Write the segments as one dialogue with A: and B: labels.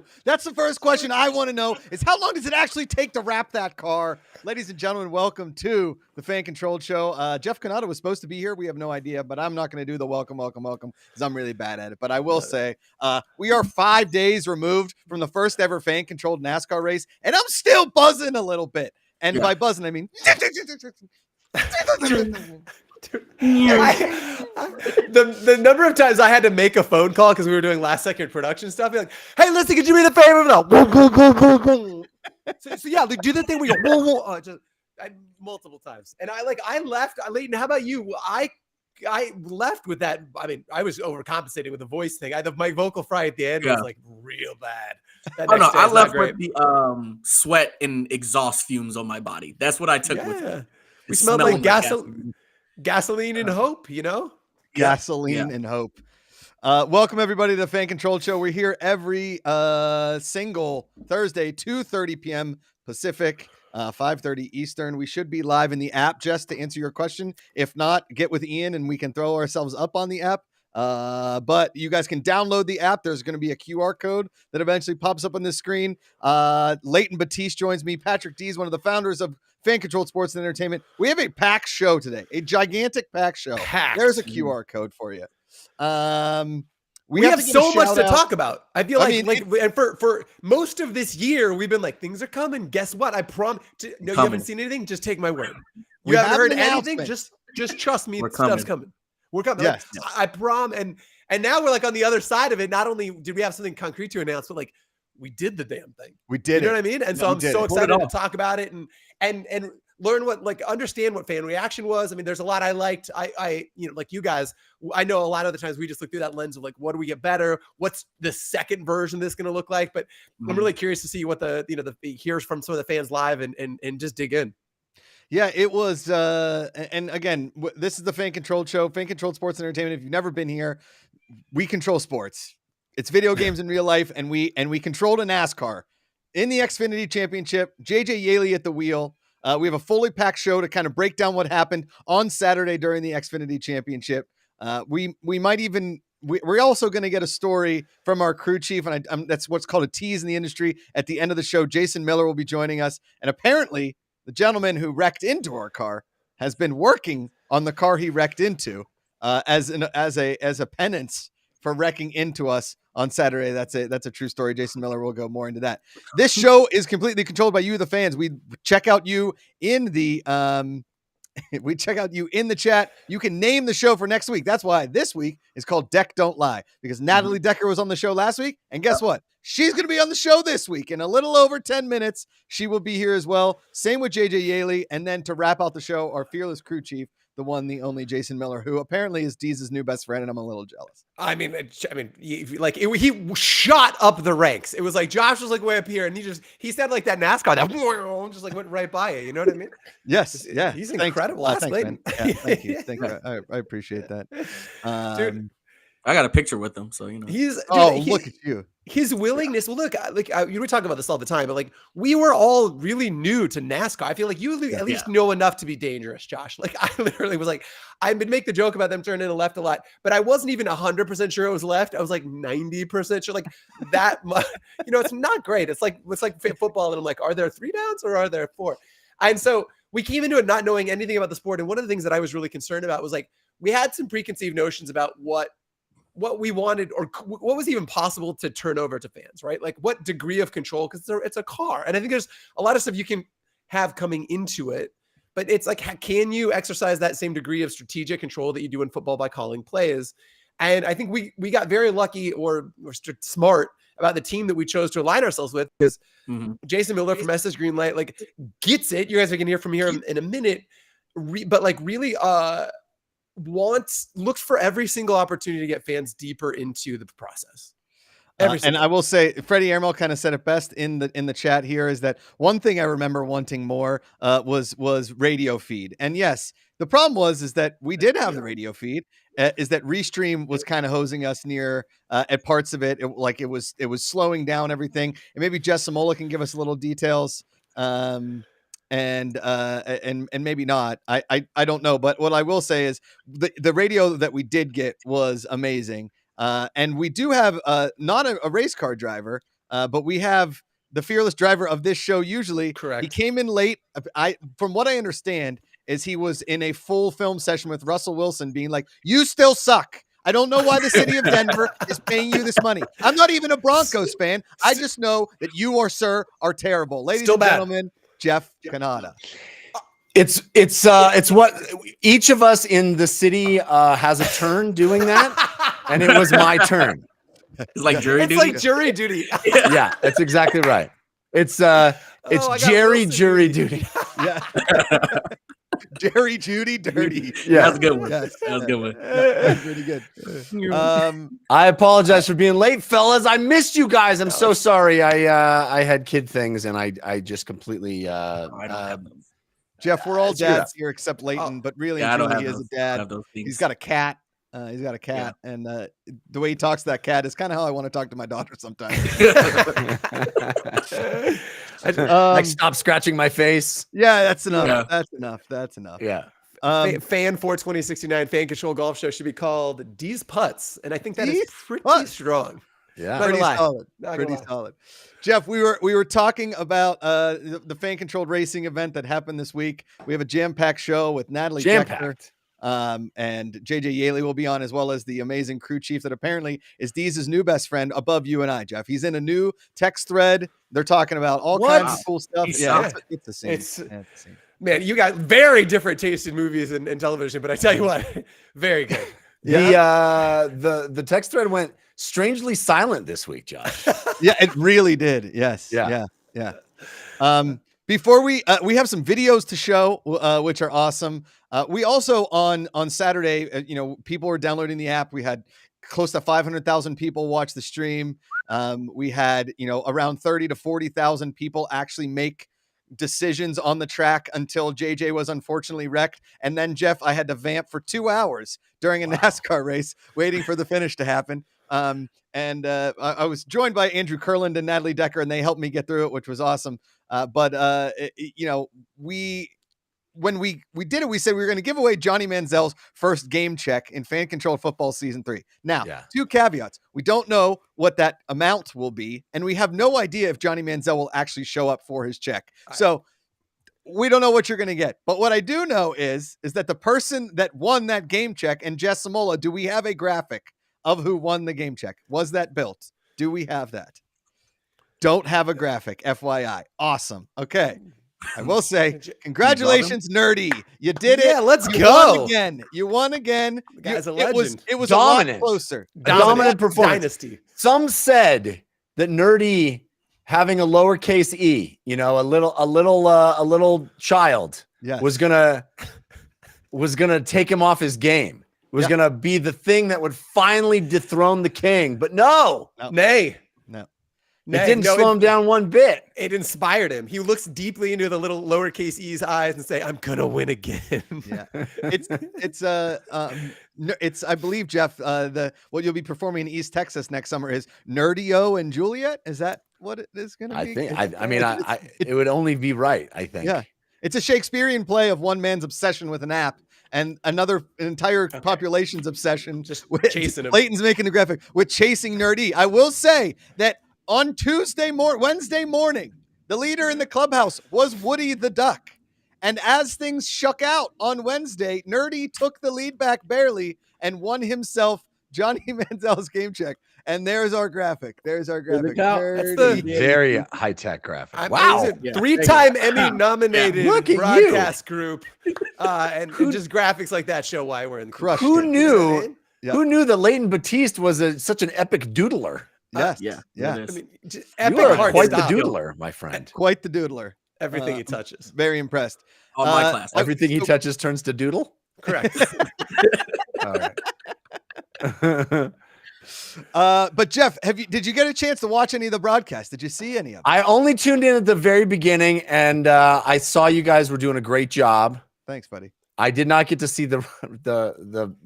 A: do? That's the first question I want to know is how long does it actually take to wrap that car? Ladies and gentlemen, welcome to the Fan Controlled Show. Jeff Canada was supposed to be here. We have no idea, but I'm not going to do the welcome because I'm really bad at it. But I will say we are 5 days removed from the first ever fan controlled NASCAR race, and I'm still buzzing a little bit. And by buzzing, I mean...
B: the number of times I had to make a phone call because we were doing last second production stuff, be like, "Hey, listen, could you do me the favor?" So yeah, like, do the thing where you go, multiple times. And I left. Leighton, how about you? I left with that. I mean, I was overcompensating with the voice thing. My vocal fry at the end was like real bad.
C: I left with the sweat and exhaust fumes on my body. That's what I took with me.
B: We smelled like gasoline and hope, you know?
A: Gasoline and hope. Welcome, everybody, to the Fan Controlled Show. We're here every single Thursday, 2:30 p.m. Pacific, 5:30 Eastern. We should be live in the app, just to answer your question. If not, get with Ian and we can throw ourselves up on the app. But you guys can download the app. There's going to be a QR code that eventually pops up on the screen. Leighton Batiste joins me. Patrick D is one of the founders of Fan Controlled Sports and Entertainment. We have a packed show today, a gigantic packed show. There's a QR code for you.
B: We have so much to talk about. I feel and for most of this year, we've been like, things are coming. Guess what? I promise. No, you haven't seen anything. Just take my word. You haven't heard anything. Just trust me. Stuff's coming. We're coming.
A: Yes.
B: I promise. And now we're like on the other side of it. Not only did we have something concrete to announce, but like we did the damn thing.
A: We did.
B: You know what I mean? And so I'm so excited to talk about it and learn understand what fan reaction was. I mean, there's a lot I liked. I like you guys, I know a lot of the times we just look through that lens of like, what do we get better? What's the second version of this going to look like? But I'm really curious to see what the hears from some of the fans live and just dig in.
A: Yeah, it was. And again, this is the Fan Controlled Show, Fan Controlled Sports and Entertainment. If you've never been here, we control sports. It's video games in real life, and we controlled a NASCAR in the Xfinity Championship. JJ Yeley at the wheel. We have a fully packed show to kind of break down what happened on Saturday during the Xfinity Championship. We might even we're also going to get a story from our crew chief, and that's what's called a tease in the industry. At the end of the show, Jason Miller will be joining us, and apparently the gentleman who wrecked into our car has been working on the car he wrecked into as a penance for wrecking into us on Saturday. That's a true story. Jason Miller will go more into that. This show is completely controlled by you, the fans. We check out you in the we check out you in the chat. You can name the show for next week. That's why this week is called Deck Don't Lie, because Natalie Decker was on the show last week, and guess what? She's going to be on the show this week in a little over 10 minutes. She will be here as well. Same with JJ Yeley. And then to wrap out the show, our fearless crew chief, the one, the only Jason Miller, who apparently is Deez's new best friend, and I'm a little jealous.
B: I mean, he shot up the ranks. It was like Josh was like way up here, and he said like that NASCAR that just like went right by it. You know what I mean?
A: Yes, yeah.
B: He's an incredible athlete.
A: Thank you. I appreciate that,
B: dude.
C: I got a picture with him, so you know.
A: Look at you.
B: His willingness. Well, look, we talk about this all the time, but like we were all really new to NASCAR. I feel like you at least know enough to be dangerous, Josh. Like I literally was like, I would make the joke about them turning to left a lot, but I wasn't even 100% sure it was left. I was like 90% sure, like that much. It's not great. It's like football, and I'm like, are there 3 downs or are there 4? And so we came into it not knowing anything about the sport. And one of the things that I was really concerned about was like we had some preconceived notions about what we wanted or what was even possible to turn over to fans, right? Like what degree of control, because it's a car. And I think there's a lot of stuff you can have coming into it, but it's like, can you exercise that same degree of strategic control that you do in football by calling plays? And I think we got very lucky or smart about the team that we chose to align ourselves with, because Jason Miller from SS Greenlight, like gets it. You guys are going to hear from here in a minute, but like really, looks for every single opportunity to get fans deeper into the process.
A: And I will say, Freddie Airmail kind of said it best in the chat here, is that one thing I remember wanting more was radio feed. And yes, the problem is that we did have the radio feed. Is that Restream was kind of hosing us near at parts of it. It was slowing down everything. And maybe Jess Samola can give us a little details. And maybe not. I don't know. But what I will say is the radio that we did get was amazing. And we do have not a race car driver, but we have the fearless driver of this show. Usually,
B: Correct.
A: He came in late. From what I understand, is he was in a full film session with Russell Wilson, being like, "You still suck. I don't know why the city of Denver is paying you this money. I'm not even a Broncos fan. I just know that you, sir, are terrible." Ladies
B: Still
A: and
B: bad.
A: gentlemen, Jeff Canada.
D: It's what each of us in the city has a turn doing that, and it was my turn.
C: It's like jury
B: It's
C: duty.
B: like jury duty.
D: Yeah, that's exactly right. It's
B: I got
D: Jerry
B: Wilson
D: jury
B: duty.
D: duty.
A: Yeah. Jerry Judy Dirty.
D: Yeah.
C: That's a good one.
A: Yes.
C: That was a good one.
A: That's pretty good.
D: I apologize for being late, fellas. I missed you guys. I'm so sorry. I had kid things and I just completely
C: I don't have those.
A: Jeff, we're all
D: Screw it up.
A: dads here except Leighton, but really
C: Yeah, I
A: and
C: don't
A: truly,
C: have
A: he is
C: those.
A: a
C: I
A: dad.
C: have those things.
A: He's got a cat. And the way he talks to that cat is kind of how I want to talk to my daughter sometimes.
D: like stop scratching my face.
A: Yeah, that's enough.
C: Yeah.
A: That's enough.
D: Yeah.
B: Fan 42069 Fan Control Golf Show should be called D's Putts, and I think that is
A: D's
B: pretty
A: Putts.
B: strong.
D: Yeah.
B: Not
A: Pretty
B: gonna lie.
A: solid.
B: Not gonna
A: Pretty
B: lie.
A: solid. Jeff, we were talking about the fan controlled racing event that happened this week. We have a jam-packed show with Natalie Decker.
D: Jam-packed.
A: And JJ Yaley will be on, as well as the amazing crew chief that apparently is Deez's new best friend above you and I, Jeff. He's in a new text thread. They're talking about all
D: What?
A: kinds of cool stuff.
C: He's
A: Yeah,
C: solid.
A: it's the same.
B: It's-
A: Yeah, it's the same.
B: Man, you got very different taste in movies and television, but I tell you what, very good.
D: The text thread went strangely silent this week, Josh.
A: Yeah, it really did. Yes.
D: Yeah.
A: Yeah. Before we have some videos to show, which are awesome. We also on Saturday, people were downloading the app. We had close to 500,000 people watch the stream. We had, around 30 to 40,000 people actually make decisions on the track until JJ was unfortunately wrecked. And then Jeff, I had to vamp for 2 hours during a NASCAR race, waiting for the finish to happen. I was joined by Andrew Kurland and Natalie Decker, and they helped me get through it, which was awesome. When we did it, we said we were going to give away Johnny Manziel's first game check in Fan Controlled Football Season 3. Now, two caveats. We don't know what that amount will be, and we have no idea if Johnny Manziel will actually show up for his check. So we don't know what you're going to get. But what I do know is that the person that won that game check, and Jess Samola, do we have a graphic of who won the game check? Was that built? Do we have that? Don't have a graphic, FYI. Awesome. Okay. I will say, congratulations, Nerdy. You did it.
B: Yeah, let's
A: You
B: go.
A: won again. You won again.
B: The guy's a
A: It was
B: legend.
A: a lot
D: Dominant.
A: closer.
D: Dominant performance.
B: Dynasty.
D: Some said that Nerdy having a lowercase e, a little child
A: Yes.
D: was gonna take him off his game. Was gonna be the thing that would finally dethrone the king. But no,
B: Nay.
A: No.
D: it didn't slow him down one bit.
B: It inspired him. He looks deeply into the little lowercase e's eyes and say, "I'm gonna win again."
A: Yeah. It's I believe, Jeff, what you'll be performing in East Texas next summer is Nerdio and Juliet. Is that what it is going to
D: I
A: be?
D: think. It would only be right. I think.
A: Yeah. It's a Shakespearean play of one man's obsession with an app and an entire population's obsession
B: Just
A: with
B: chasing him.
A: Leighton's making the graphic with chasing Nerdy. I will say that on Wednesday morning, the leader in the clubhouse was Woody the Duck. And as things shook out on Wednesday, Nerdy took the lead back barely and won himself Johnny Manziel's game check. And there's our graphic. There's our graphic.
B: That's the-
D: Very high tech graphic.
B: Wow.
C: Yeah.
B: Three-time Emmy nominated
D: Look at
B: broadcast group. And just graphics like that show why we're in the
A: Crushed
D: Who
A: it.
D: knew?
A: Yeah.
D: Who knew that Leighton Batiste was such an epic doodler?
A: Yes.
C: Yeah.
A: Yeah.
C: It is.
B: I mean, just
D: You
B: epic
D: are
B: hard
D: quite the
B: stop.
D: doodler, my friend.
A: Quite the doodler.
B: Everything he touches.
A: Very impressed.
C: On my class.
D: Everything he touches turns to doodle.
B: Correct.
D: All right.
A: But Jeff, did you get a chance to watch any of the broadcasts? Did you see any of them?
D: I only tuned in at the very beginning, and I saw you guys were doing a great job.
A: Thanks, buddy.
D: I did not get to see the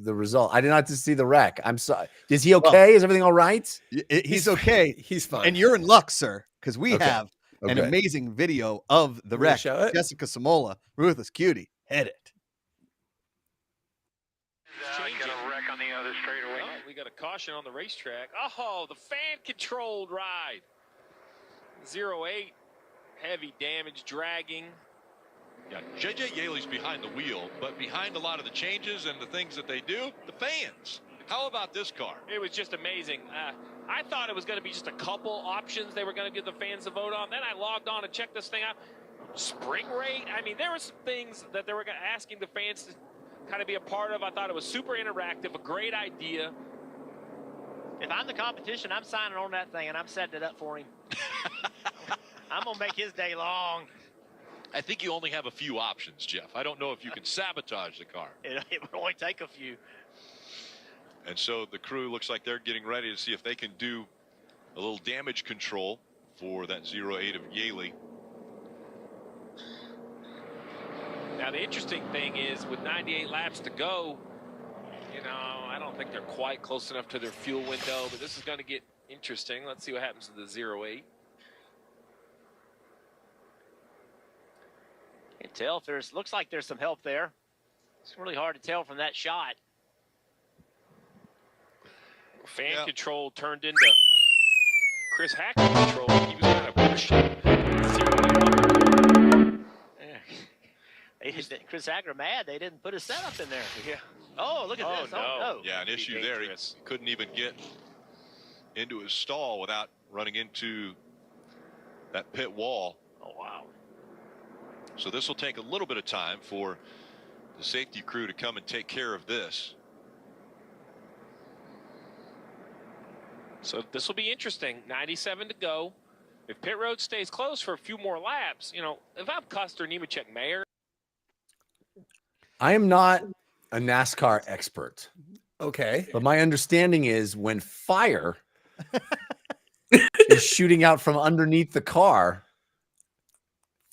D: result. I did not get to see the wreck. I'm sorry. Is he okay? Is everything all right?
A: He's okay.
B: He's fine.
A: And you're in luck, sir, because we
D: Okay.
A: have an
D: Okay.
A: amazing video of the
B: You wanna
A: wreck.
B: show it?
A: Jessica Samola, Ruthless Cutie, hit it.
E: Got a wreck on the other straightaway.
F: Oh, we got a caution on the racetrack. Oh, the fan-controlled ride. 08, heavy damage, dragging.
G: Yeah, J.J. Yaley's behind the wheel, but behind a lot of the changes and the things that they do, the fans. How about this car?
F: It was just amazing. I thought it was going to be just a couple options they were going to give the fans to vote on. Then I logged on and checked this thing out. Spring rate. I mean, there were some things that they were asking the fans to kind of be a part of. I thought it was super interactive, a great idea.
H: If I'm the competition, I'm signing on that thing and I'm setting it up for him. I'm going to make his day long.
G: I think you only have a few options, Jeff. I don't know if you can sabotage the car.
H: It would only take a few.
G: And so the crew looks like they're getting ready to see if they can do a little damage control for that 08 of Yaley.
F: Now, the interesting thing is with 98 laps to go, you know, I don't think they're quite close enough to their fuel window, but this is going to get interesting. Let's see what happens to the 08.
H: Can't tell if looks like there's some help there. It's really hard to tell from that shot.
F: Fan control turned into Chris Hackett control. He was kind of pushing.
H: Chris Hackett mad they didn't put a setup in there.
F: Yeah.
H: Oh, look at this.
F: No.
H: Oh, no.
G: Yeah, an issue there. He couldn't even get into his stall without running into that pit wall.
H: Oh, wow.
G: So this will take a little bit of time for the safety crew to come and take care of this.
F: So this will be interesting. 97 to go. If pit road stays closed for a few more laps, you know, if I'm Custer, Nemechek, Mayer.
D: I am not a NASCAR expert,
B: Okay.
D: but my understanding is when fire is shooting out from underneath the car,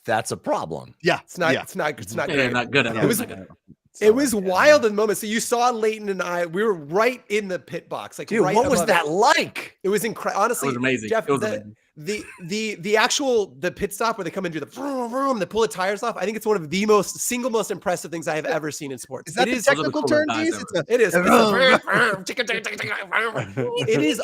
D: that's a problem.
A: Yeah,
B: It's not.
A: Yeah.
B: It's not. It's not.
C: Yeah,
B: great.
C: not good enough.
B: It was-
C: Not good enough.
B: It was wild in the moment. So you saw Leighton and I. We were right in the pit box. Like,
D: Dude,
B: right
D: what was
B: above
D: that
B: it.
D: like?
B: It was incredible.
C: It
B: Honestly,
C: was amazing.
B: Jeff,
C: It was
B: the,
C: amazing.
B: the actual pit stop where they come and do the vroom, vroom, they pull the tires off. I think it's one of the single most impressive things I have ever seen in sports.
A: Is that the
C: Those are the
A: technical
C: coolest
A: term,
C: guys
A: Deez?
C: ever.
A: It's a,
B: It is. It is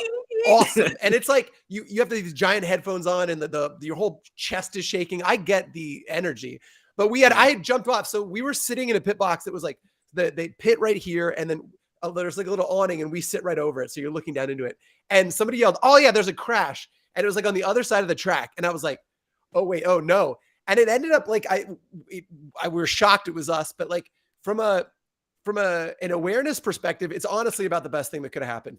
B: awesome, and it's like you have these giant headphones on, and your whole chest is shaking. I get the energy, but I had jumped off, so we were sitting in a pit box that was like they pit right here, and then there's like a little awning, and we sit right over it, so you're looking down into it. And somebody yelled, "Oh yeah, there's a crash!" And it was like on the other side of the track, and I was like, "Oh wait, oh no!" And it ended up like we were shocked it was us, but like from an awareness perspective, it's honestly about the best thing that could have happened.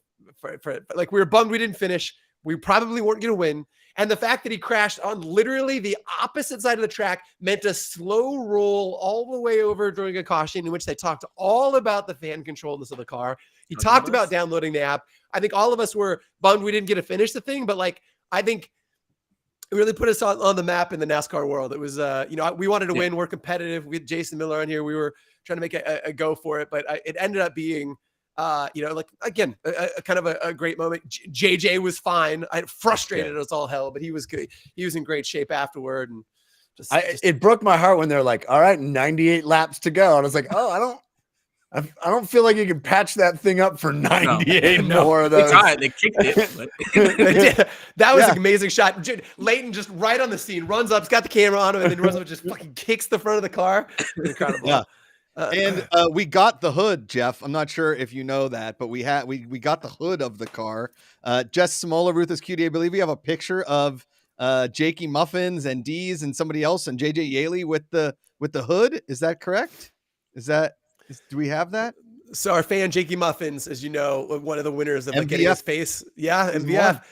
B: Like, we were bummed we didn't finish. We probably weren't going to win. And the fact that he crashed on literally the opposite side of the track meant a slow roll all the way over during a caution in which they talked all about the fan controlness of the car. He talked about downloading the app. I think all of us were bummed we didn't get to finish the thing, but like, I think it really put us on the map in the NASCAR world. It was, we wanted to win. We're competitive. We had Jason Miller on here. We were trying to make a go for it, but it ended up being, like, again, a kind of a great moment. JJ was fine. I frustrated as all hell, but he was good. He was in great shape afterward. And
D: It broke my heart when they're like, all right, 98 laps to go. And I was like, oh, I don't feel like you can patch that thing up for 98 more of
C: They
D: those.
C: tried. They kicked it. But
B: that was an amazing shot. Leighton just right on the scene, runs up, has got the camera on him, and then runs up and just fucking kicks the front of the car. Incredible.
A: Yeah. And we got the hood, Jeff. I'm not sure if you know that, but we got the hood of the car. Jess Smola, Ruthless Cutie, I believe we have a picture of Jakey Muffins and Deez and somebody else and JJ Yaley with the hood. Is that correct? Do we have that?
B: So our fan Jakey Muffins, as you know, one of the winners of like
A: MVF.
B: getting his face, MVF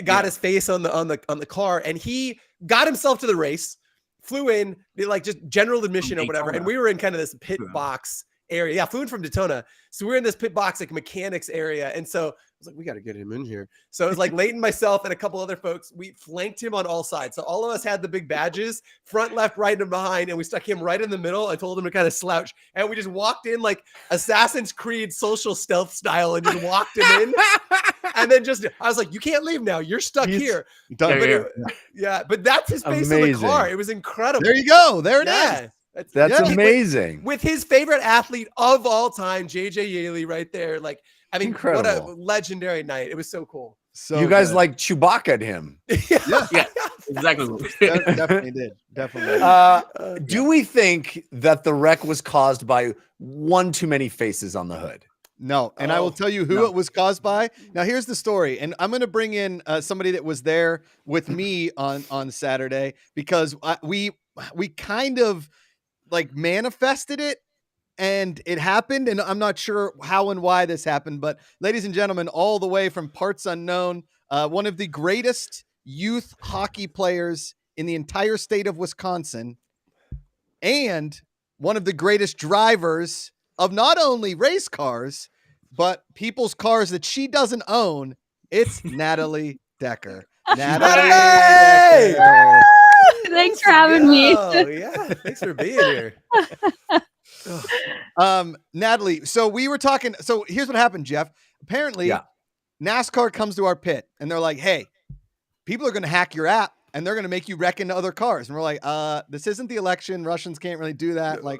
B: got his face on the car, and he got himself to the race, flew in, like just general admission or whatever, and we were in kind of this pit box area. Yeah, flew in from Daytona, so we're in this pit box like mechanics area, and so I was like, we got to get him in here. So it was like Leighton, myself, and a couple other folks. We flanked him on all sides. So all of us had the big badges, front, left, right, and behind. And we stuck him right in the middle. I told him to kind of slouch. And we just walked in like Assassin's Creed social stealth style and just walked him in. And then I was like, you can't leave now. You're stuck here.
A: Done.
B: But that's his face in the car. It was incredible.
A: There you go. There it is.
D: That's amazing.
B: With his favorite athlete of all time, JJ Yaley, right there. Like, I mean,
D: Incredible.
B: What a legendary night. It was so cool.
A: So
D: you guys
A: good.
D: like Chewbaca'd him.
B: Yeah.
C: Exactly.
A: Definitely did. Definitely did.
D: Do we think that the wreck was caused by one too many faces on the hood?
A: No, and I will tell you who it was caused by. Now, here's the story, and I'm going to bring in somebody that was there with me on Saturday because we kind of like manifested it, and it happened. And I'm not sure how and why this happened, but ladies and gentlemen, all the way from parts unknown, one of the greatest youth hockey players in the entire state of Wisconsin, and one of the greatest drivers of not only race cars, but people's cars that she doesn't own. It's Natalie Decker.
B: Natalie!
A: Decker.
I: Thanks for having me.
B: Oh, yeah. Thanks for being here.
A: Natalie, so we were talking. So here's what happened, Jeff. Apparently, NASCAR comes to our pit and they're like, hey, people are going to hack your app and they're going to make you wreck into other cars. And we're like, this isn't the election. Russians can't really do that. Like,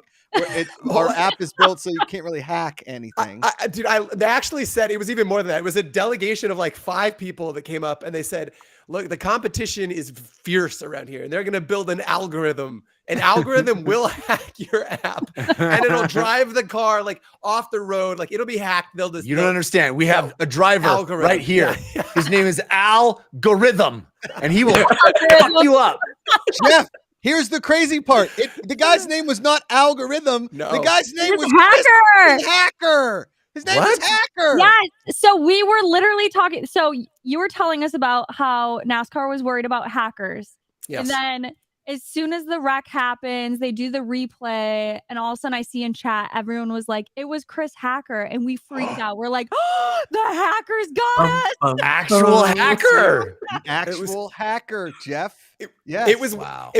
A: our app is built so you can't really hack anything.
B: They actually said it was even more than that. It was a delegation of like 5 people that came up and they said, look, the competition is fierce around here and they're going to build an algorithm. An algorithm will hack your app and it'll drive the car like off the road. Like it'll be hacked. They'll just,
D: you don't understand. We have a driver
B: algorithm
D: right here.
B: Yeah.
D: His name is Algorithm and he will fuck you up.
A: Jeff, here's the crazy part. The guy's name was not Algorithm.
B: No.
A: The guy's name was
I: Hacker.
A: Hacker. His name was Hacker.
I: Yes. So we were literally talking. So you were telling us about how NASCAR was worried about hackers.
B: Yes.
I: And then as soon as the wreck happens, they do the replay. And all of a sudden I see in chat, everyone was like, it was Chris Hacker. And we freaked out. We're like, oh, the hackers got us.
D: Actual hacker.
A: Actual hacker, Jeff.
B: It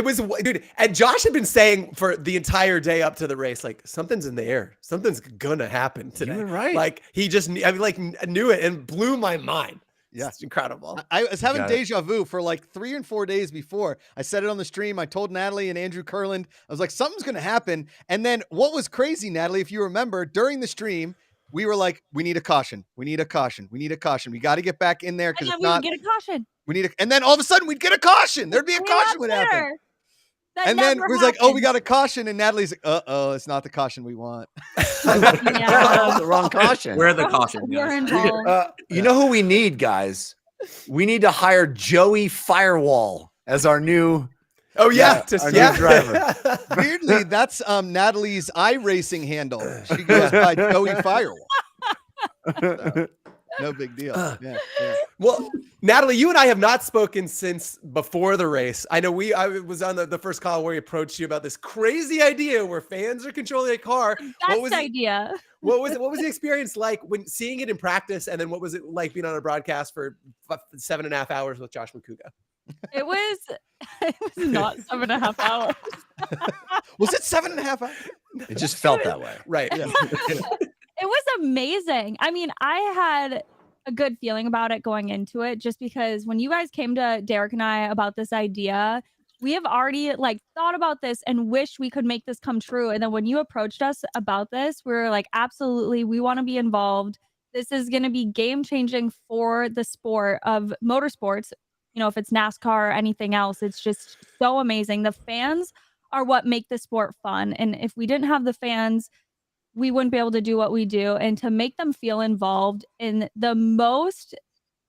B: was, dude. And Josh had been saying for the entire day up to the race, like something's in the air. Something's gonna happen today.
D: You were right.
B: Like he just, knew it and blew my mind.
A: Yeah.
B: It's incredible.
A: I was having
D: Got it.
A: deja vu for like 3 and 4 days before. I said it on the stream. I told Natalie and Andrew Kurland, I was like, something's going to happen. And then what was crazy, Natalie, if you remember, during the stream, we were like, we need a caution. We need a caution. We need a caution. We got to get back in there because if not,
I: we would get a caution.
A: and then all of a sudden we'd get a caution. There'd be a caution would happen. And then we was like, oh, we got a caution. And Natalie's like, uh-oh, it's not the caution we want.
D: The wrong caution.
C: Where the caution?
I: We're involved.
D: You know who we need, guys? We need to hire Joey Firewall as our new
B: Oh yeah,
D: our new driver.
A: Weirdly, that's Natalie's iRacing handle. She goes by Joey Firewall. So, no big deal. Yeah.
B: Well, Natalie, you and I have not spoken since before the race. I know I was on the first call where we approached you about this crazy idea where fans are controlling a car.
I: Best idea.
B: What was the experience like when seeing it in practice, and then what was it like being on a broadcast for 7.5 hours with Josh McCouga?
I: It was not 7.5 hours.
A: Was it 7.5 hours?
D: It just felt that way.
B: Right. Yeah.
I: It was amazing. I mean, I had a good feeling about it going into it, just because when you guys came to Derek and I about this idea, we have already thought about this and wish we could make this come true. And then when you approached us about this, we were like, absolutely, we want to be involved. This is going to be game changing for the sport of motorsports. You know, if it's NASCAR or anything else, it's just so amazing. The fans are what make the sport fun. And if we didn't have the fans, we wouldn't be able to do what we do. And to make them feel involved in the most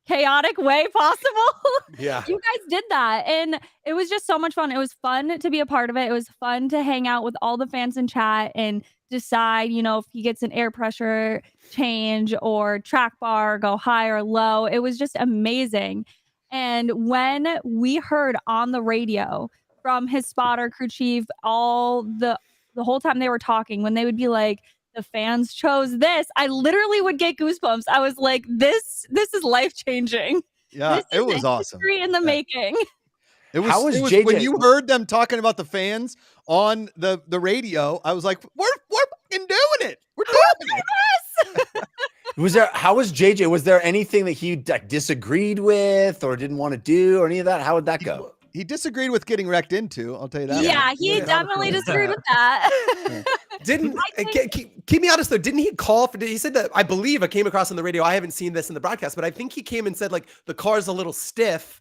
I: chaotic way possible.
B: Yeah.
I: You guys did that. And it was just so much fun. It was fun to be a part of it. It was fun to hang out with all the fans in chat and decide, if he gets an air pressure change or track bar, go high or low. It was just amazing. And when we heard on the radio from his spotter, crew chief, all the whole time they were talking, when they would be like, the fans chose this, I literally would get goosebumps. I was like, this is life-changing.
A: Yeah, it was awesome.
I: History in the making.
A: It was,
D: How was
A: JJ?
D: JJ?
A: When you heard them talking about the fans on the radio, I was like, we're fucking doing it. We're doing it.
D: How was JJ? Was there anything that he disagreed with or didn't want to do or any of that? How would that go?
A: He disagreed with getting wrecked into. I'll tell you that.
I: Yeah, he definitely disagreed with that.
B: Didn't keep me honest though? Didn't he call for? He said that, I believe I came across on the radio. I haven't seen this in the broadcast, but I think he came and said the car's a little stiff.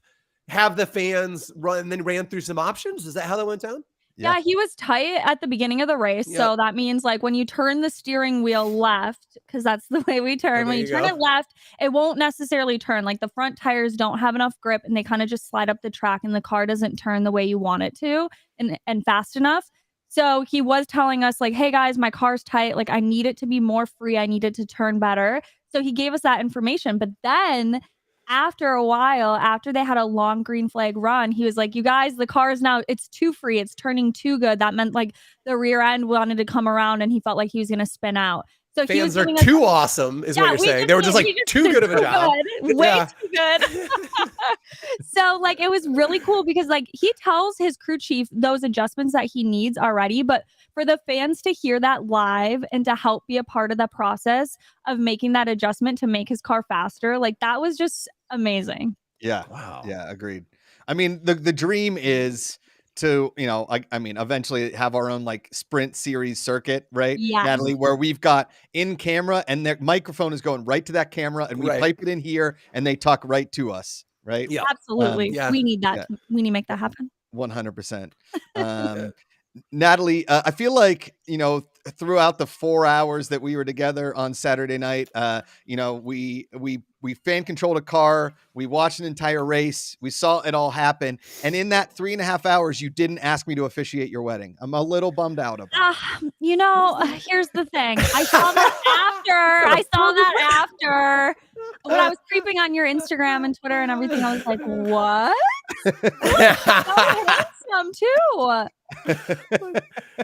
B: have the fans run and then ran through some options? Is that how that went down?
I: Yeah, he was tight at the beginning of the race.
B: Yep.
I: So that means like when you turn the steering wheel left, because that's the way we turn, when you turn it left, it won't necessarily turn. Like the front tires don't have enough grip and they kind of just slide up the track and the car doesn't turn the way you want it to and fast enough. So he was telling us like, hey guys, my car's tight. Like I need it to be more free. I need it to turn better. So he gave us that information. But then after a while, after they had a long green flag run, he was like, you guys, the car is now, it's too free. It's turning too good. That meant like the rear end wanted to come around and he felt like he was going to spin out. So
B: fans are too awesome is what you're saying. They were just like too good of a job.
I: Way too good. So like, it was really cool because like he tells his crew chief those adjustments that he needs already, but for the fans to hear that live and to help be a part of the process of making that adjustment to make his car faster, like that was just amazing.
A: Yeah.
D: Wow.
A: Yeah. Agreed. I mean, the dream is to, you know, I mean, eventually have our own like sprint series circuit, right?
I: Yeah.
A: Natalie, where we've got in camera and their microphone is going right to that camera and we pipe it in here and they talk right to us. Right.
B: Yeah.
I: Absolutely. We need that. We need to make that happen.
A: 100%. Natalie, I feel like, you know, throughout the 4 hours that we were together on Saturday night, you know, we fan controlled a car. We watched an entire race. We saw it all happen. And in that 3.5 hours, you didn't ask me to officiate your wedding. I'm a little bummed out about it.
I: You know, here's the thing. I saw that after. When I was creeping on your Instagram and Twitter and everything, I was like, what? So handsome too.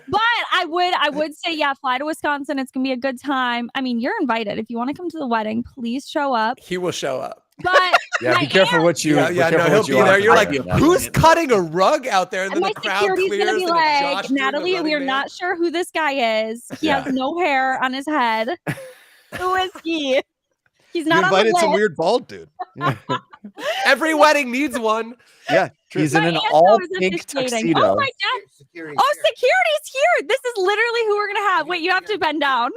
I: But I would say, yeah, fly to Wisconsin. It's gonna be a good time. I mean, you're invited. If you want to come to the wedding, please show up.
B: He will show up.
I: But
D: yeah, be careful what you.
B: No, he'll be there. You're like, who's cutting a rug out there? And then
I: my
B: the crowd
I: security's
B: clears.
I: gonna be like, Natalie, we are not sure who this guy is. He has no hair on his head. Who is he? He's not
A: you invited
I: on the
A: some
I: list.
A: weird bald dude.
B: Every wedding needs one.
A: Yeah,
D: true. He's in an all pink tuxedo.
I: Oh my god! Security's here. This is literally who we're gonna have. Wait, you have to bend down.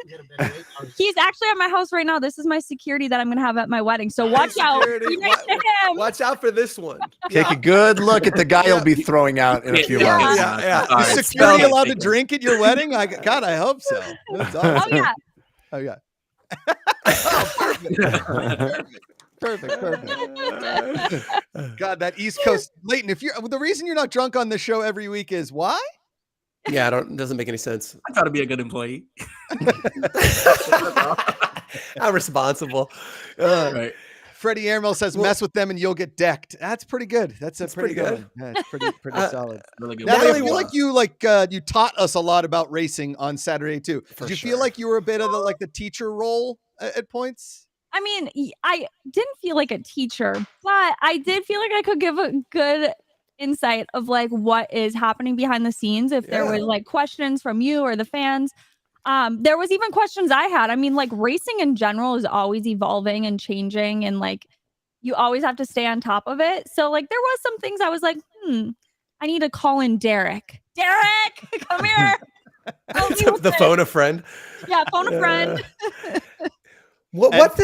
I: He's actually at my house right now. This is my security that I'm gonna have at my wedding. So watch out. Be nice to him.
B: Watch out for this one.
D: Take a good look at the guy you'll be throwing out in a few months.
A: Is security allowed to drink at your wedding? God, I hope so. That's awesome.
I: Oh yeah.
A: Oh yeah. Oh, perfect. God, that East Coast Leighton. If you're the reason you're not drunk on this show every week is why?
B: Yeah, it doesn't make any sense.
C: I try to be a good employee.
B: How responsible.
C: Right.
A: Freddie Airmail says, "Mess with them and you'll get decked." That's pretty good. That's pretty good. Yeah, it's pretty solid.
C: Really good.
A: Natalie, I feel like you taught us a lot about racing on Saturday too. Did you feel like you were a bit of the teacher role at points?
I: I mean, I didn't feel like a teacher, but I did feel like I could give a good insight of like what is happening behind the scenes. If there was like questions from you or the fans. There was even questions I had. I mean, like racing in general is always evolving and changing and like you always have to stay on top of it. So like there was some things I was like, I need to call in Derek. Derek, come here.
B: The phone a friend.
I: Yeah, phone a friend.
B: What's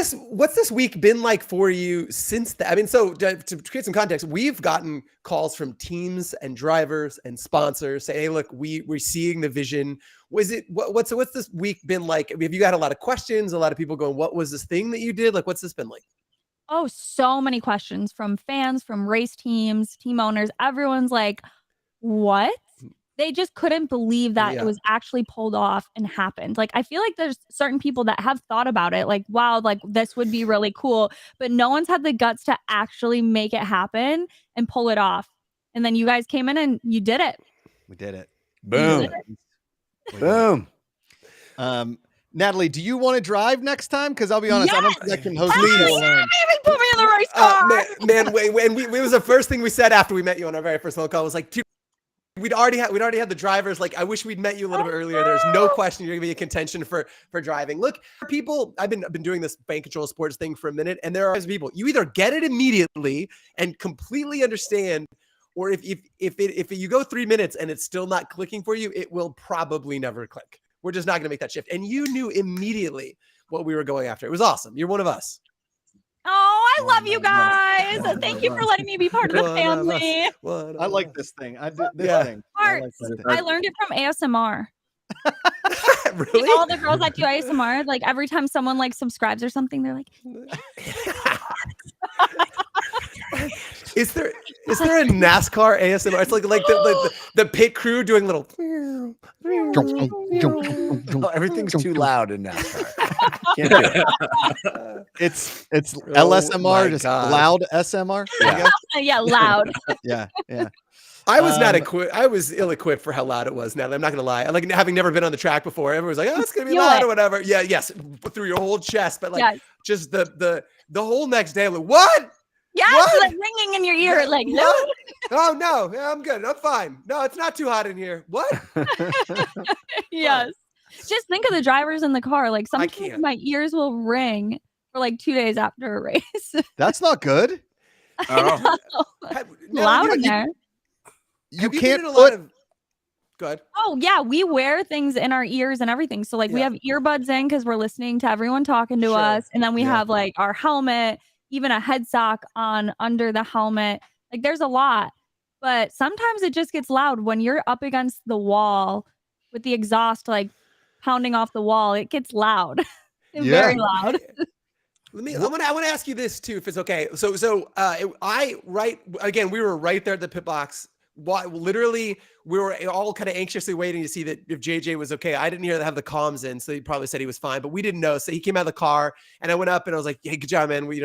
B: this week been like for you since that? I mean, so to create some context, we've gotten calls from teams and drivers and sponsors saying, "Hey, look, we're seeing the vision." What's this week been like? Have you had a lot of questions? A lot of people going, "What was this thing that you did?" Like, what's this been like?
I: Oh, so many questions from fans, from race teams, team owners. Everyone's like, "What?" They just couldn't believe that it was actually pulled off and happened. Like, I feel like there's certain people that have thought about it, like, wow, like this would be really cool, but no one's had the guts to actually make it happen and pull it off. And then you guys came in and you did it.
A: We did it.
D: Boom. Boom.
A: Natalie, do you want to drive next time? Because I'll be honest, I don't think I can host
I: the
A: show alone.
I: Put me in the race car.
B: Man, it was the first thing we said after we met you on our very first phone call. Was like, dude, we'd already had the drivers. Like, I wish we'd met you a little bit earlier. There's no question you're gonna be a contention for driving. Look, people, I've been doing this bank control sports thing for a minute, and there are people. You either get it immediately and completely understand, or if you go 3 minutes and it's still not clicking for you, it will probably never click. We're just not gonna make that shift. And you knew immediately what we were going after. It was awesome. You're one of us.
I: Oh, I love you guys. Thank you for letting me be part of the
B: One of us.
I: family.
B: One
A: I
B: of
A: like
B: us.
A: this thing. I did this
B: Yeah.
A: thing. I like
I: Hearts.
A: this thing.
I: I learned it from ASMR.
B: Really?
I: Like all the girls that do ASMR, like every time someone like subscribes or something, they're like,
B: Is there a NASCAR ASMR? It's like the pit crew doing little.
D: Oh, everything's too loud in NASCAR. Can't do it.
A: It's
B: Oh
A: LSMR,
B: my
A: just
B: God.
A: loud SMR. I
D: Yeah.
A: guess.
I: yeah, loud.
A: Yeah, yeah.
B: I was not
A: Um,
B: equipped. I was ill-equipped for how loud it was. Now I'm not gonna lie. Like having never been on the track before, everyone's like, "Oh, it's gonna be
I: Feel
B: loud
I: it.
B: or whatever." Yeah, yes, through your whole chest, but like
I: Yes.
B: just the whole next day, I'm like, "What?
I: Yes,
B: What?
I: like ringing in your ear, like no.
B: What? Oh no, yeah, I'm good. I'm fine. No, it's not too hot in here. What?
I: Yes. Just think of the drivers in the car. Like sometimes
B: can't.
I: my ears will ring for like 2 days after a race.
A: That's not good.
C: Oh.
I: Loud in there.
A: You
B: Have been
A: can't
B: in a lot
A: put.
B: of. Good.
I: Oh yeah, we wear things in our ears and everything. So like we
B: Yeah.
I: have earbuds in because we're listening to everyone talking to
B: Sure.
I: us, and then we
D: Yeah.
I: have like our helmet, even a head sock on under the helmet. Like there's a lot, but sometimes it just gets loud when you're up against the wall with the exhaust like pounding off the wall. It gets loud, very loud.
B: I want to ask you this too, if it's okay. We were right there at the pit box. Literally, we were all kind of anxiously waiting to see that if JJ was okay. I didn't hear that have the comms in, so he probably said he was fine, but we didn't know. So he came out of the car, and I went up and I was like, "Hey, good job, man. We,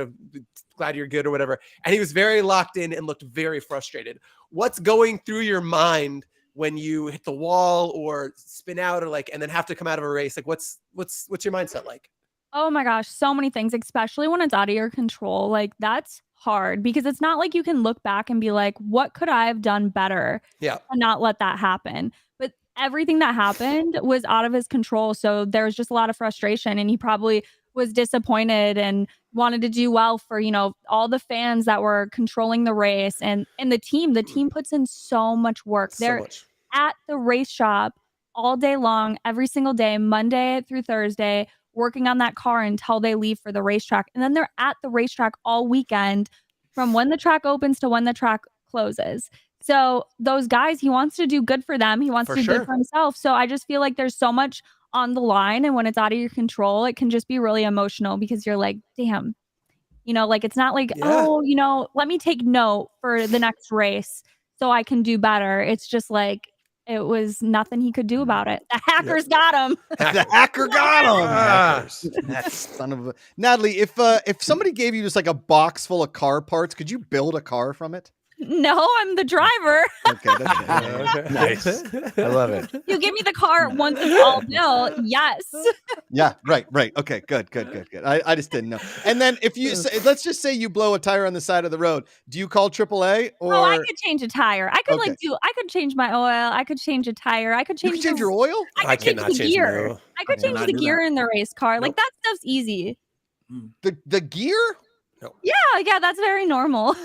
B: glad you're good or whatever." And he was very locked in and looked very frustrated. What's going through your mind when you hit the wall or spin out or and then have to come out of a race? Like, what's your mindset like?
I: Oh my gosh, so many things, especially when it's out of your control. Like that's hard because it's not like you can look back and be like, what could I have done better
B: Yeah.
I: and not let that happen? But everything that happened was out of his control. So there was just a lot of frustration, and he probably was disappointed and wanted to do well for, all the fans that were controlling the race and the team. The team puts in so much work.
B: So
I: They're
B: much.
I: at the race shop all day long, every single day, Monday through Thursday, working on that car until they leave for the racetrack. And then they're at the racetrack all weekend from when the track opens to when the track closes. So those guys, he wants to do good for them. He wants
B: For
I: to do
B: sure.
I: good for himself. So I just feel like there's so much on the line. And when it's out of your control, it can just be really emotional because you're like, damn, it's not like,
B: Yeah.
I: let me take note for the next race so I can do better. It's just like, it was nothing he could do about it. The hackers got him.
A: The hacker got him.
B: Ah.
A: That son of a Natalie. If somebody gave you just like a box full of car parts, could you build a car from it?
I: No, I'm the driver.
A: Okay, that's
D: Nice. I love it.
I: You give me the car once it's all built. Yes.
A: yeah, right. Okay, good. I just didn't know. And then if you say, let's just say you blow a tire on the side of the road, do you call AAA or?
I: Oh, I could change a tire. I could
A: Okay.
I: I could change my oil. I could change a tire. I could
A: You
I: change
A: can change your oil?
I: I could change
B: cannot
I: the
B: change
I: gear.
B: no.
I: I could
C: I
I: change
C: cannot
I: the
C: do
I: gear
C: that.
I: in the race car. Like
B: Nope.
I: that stuff's easy.
A: The gear?
I: Yeah, that's very normal.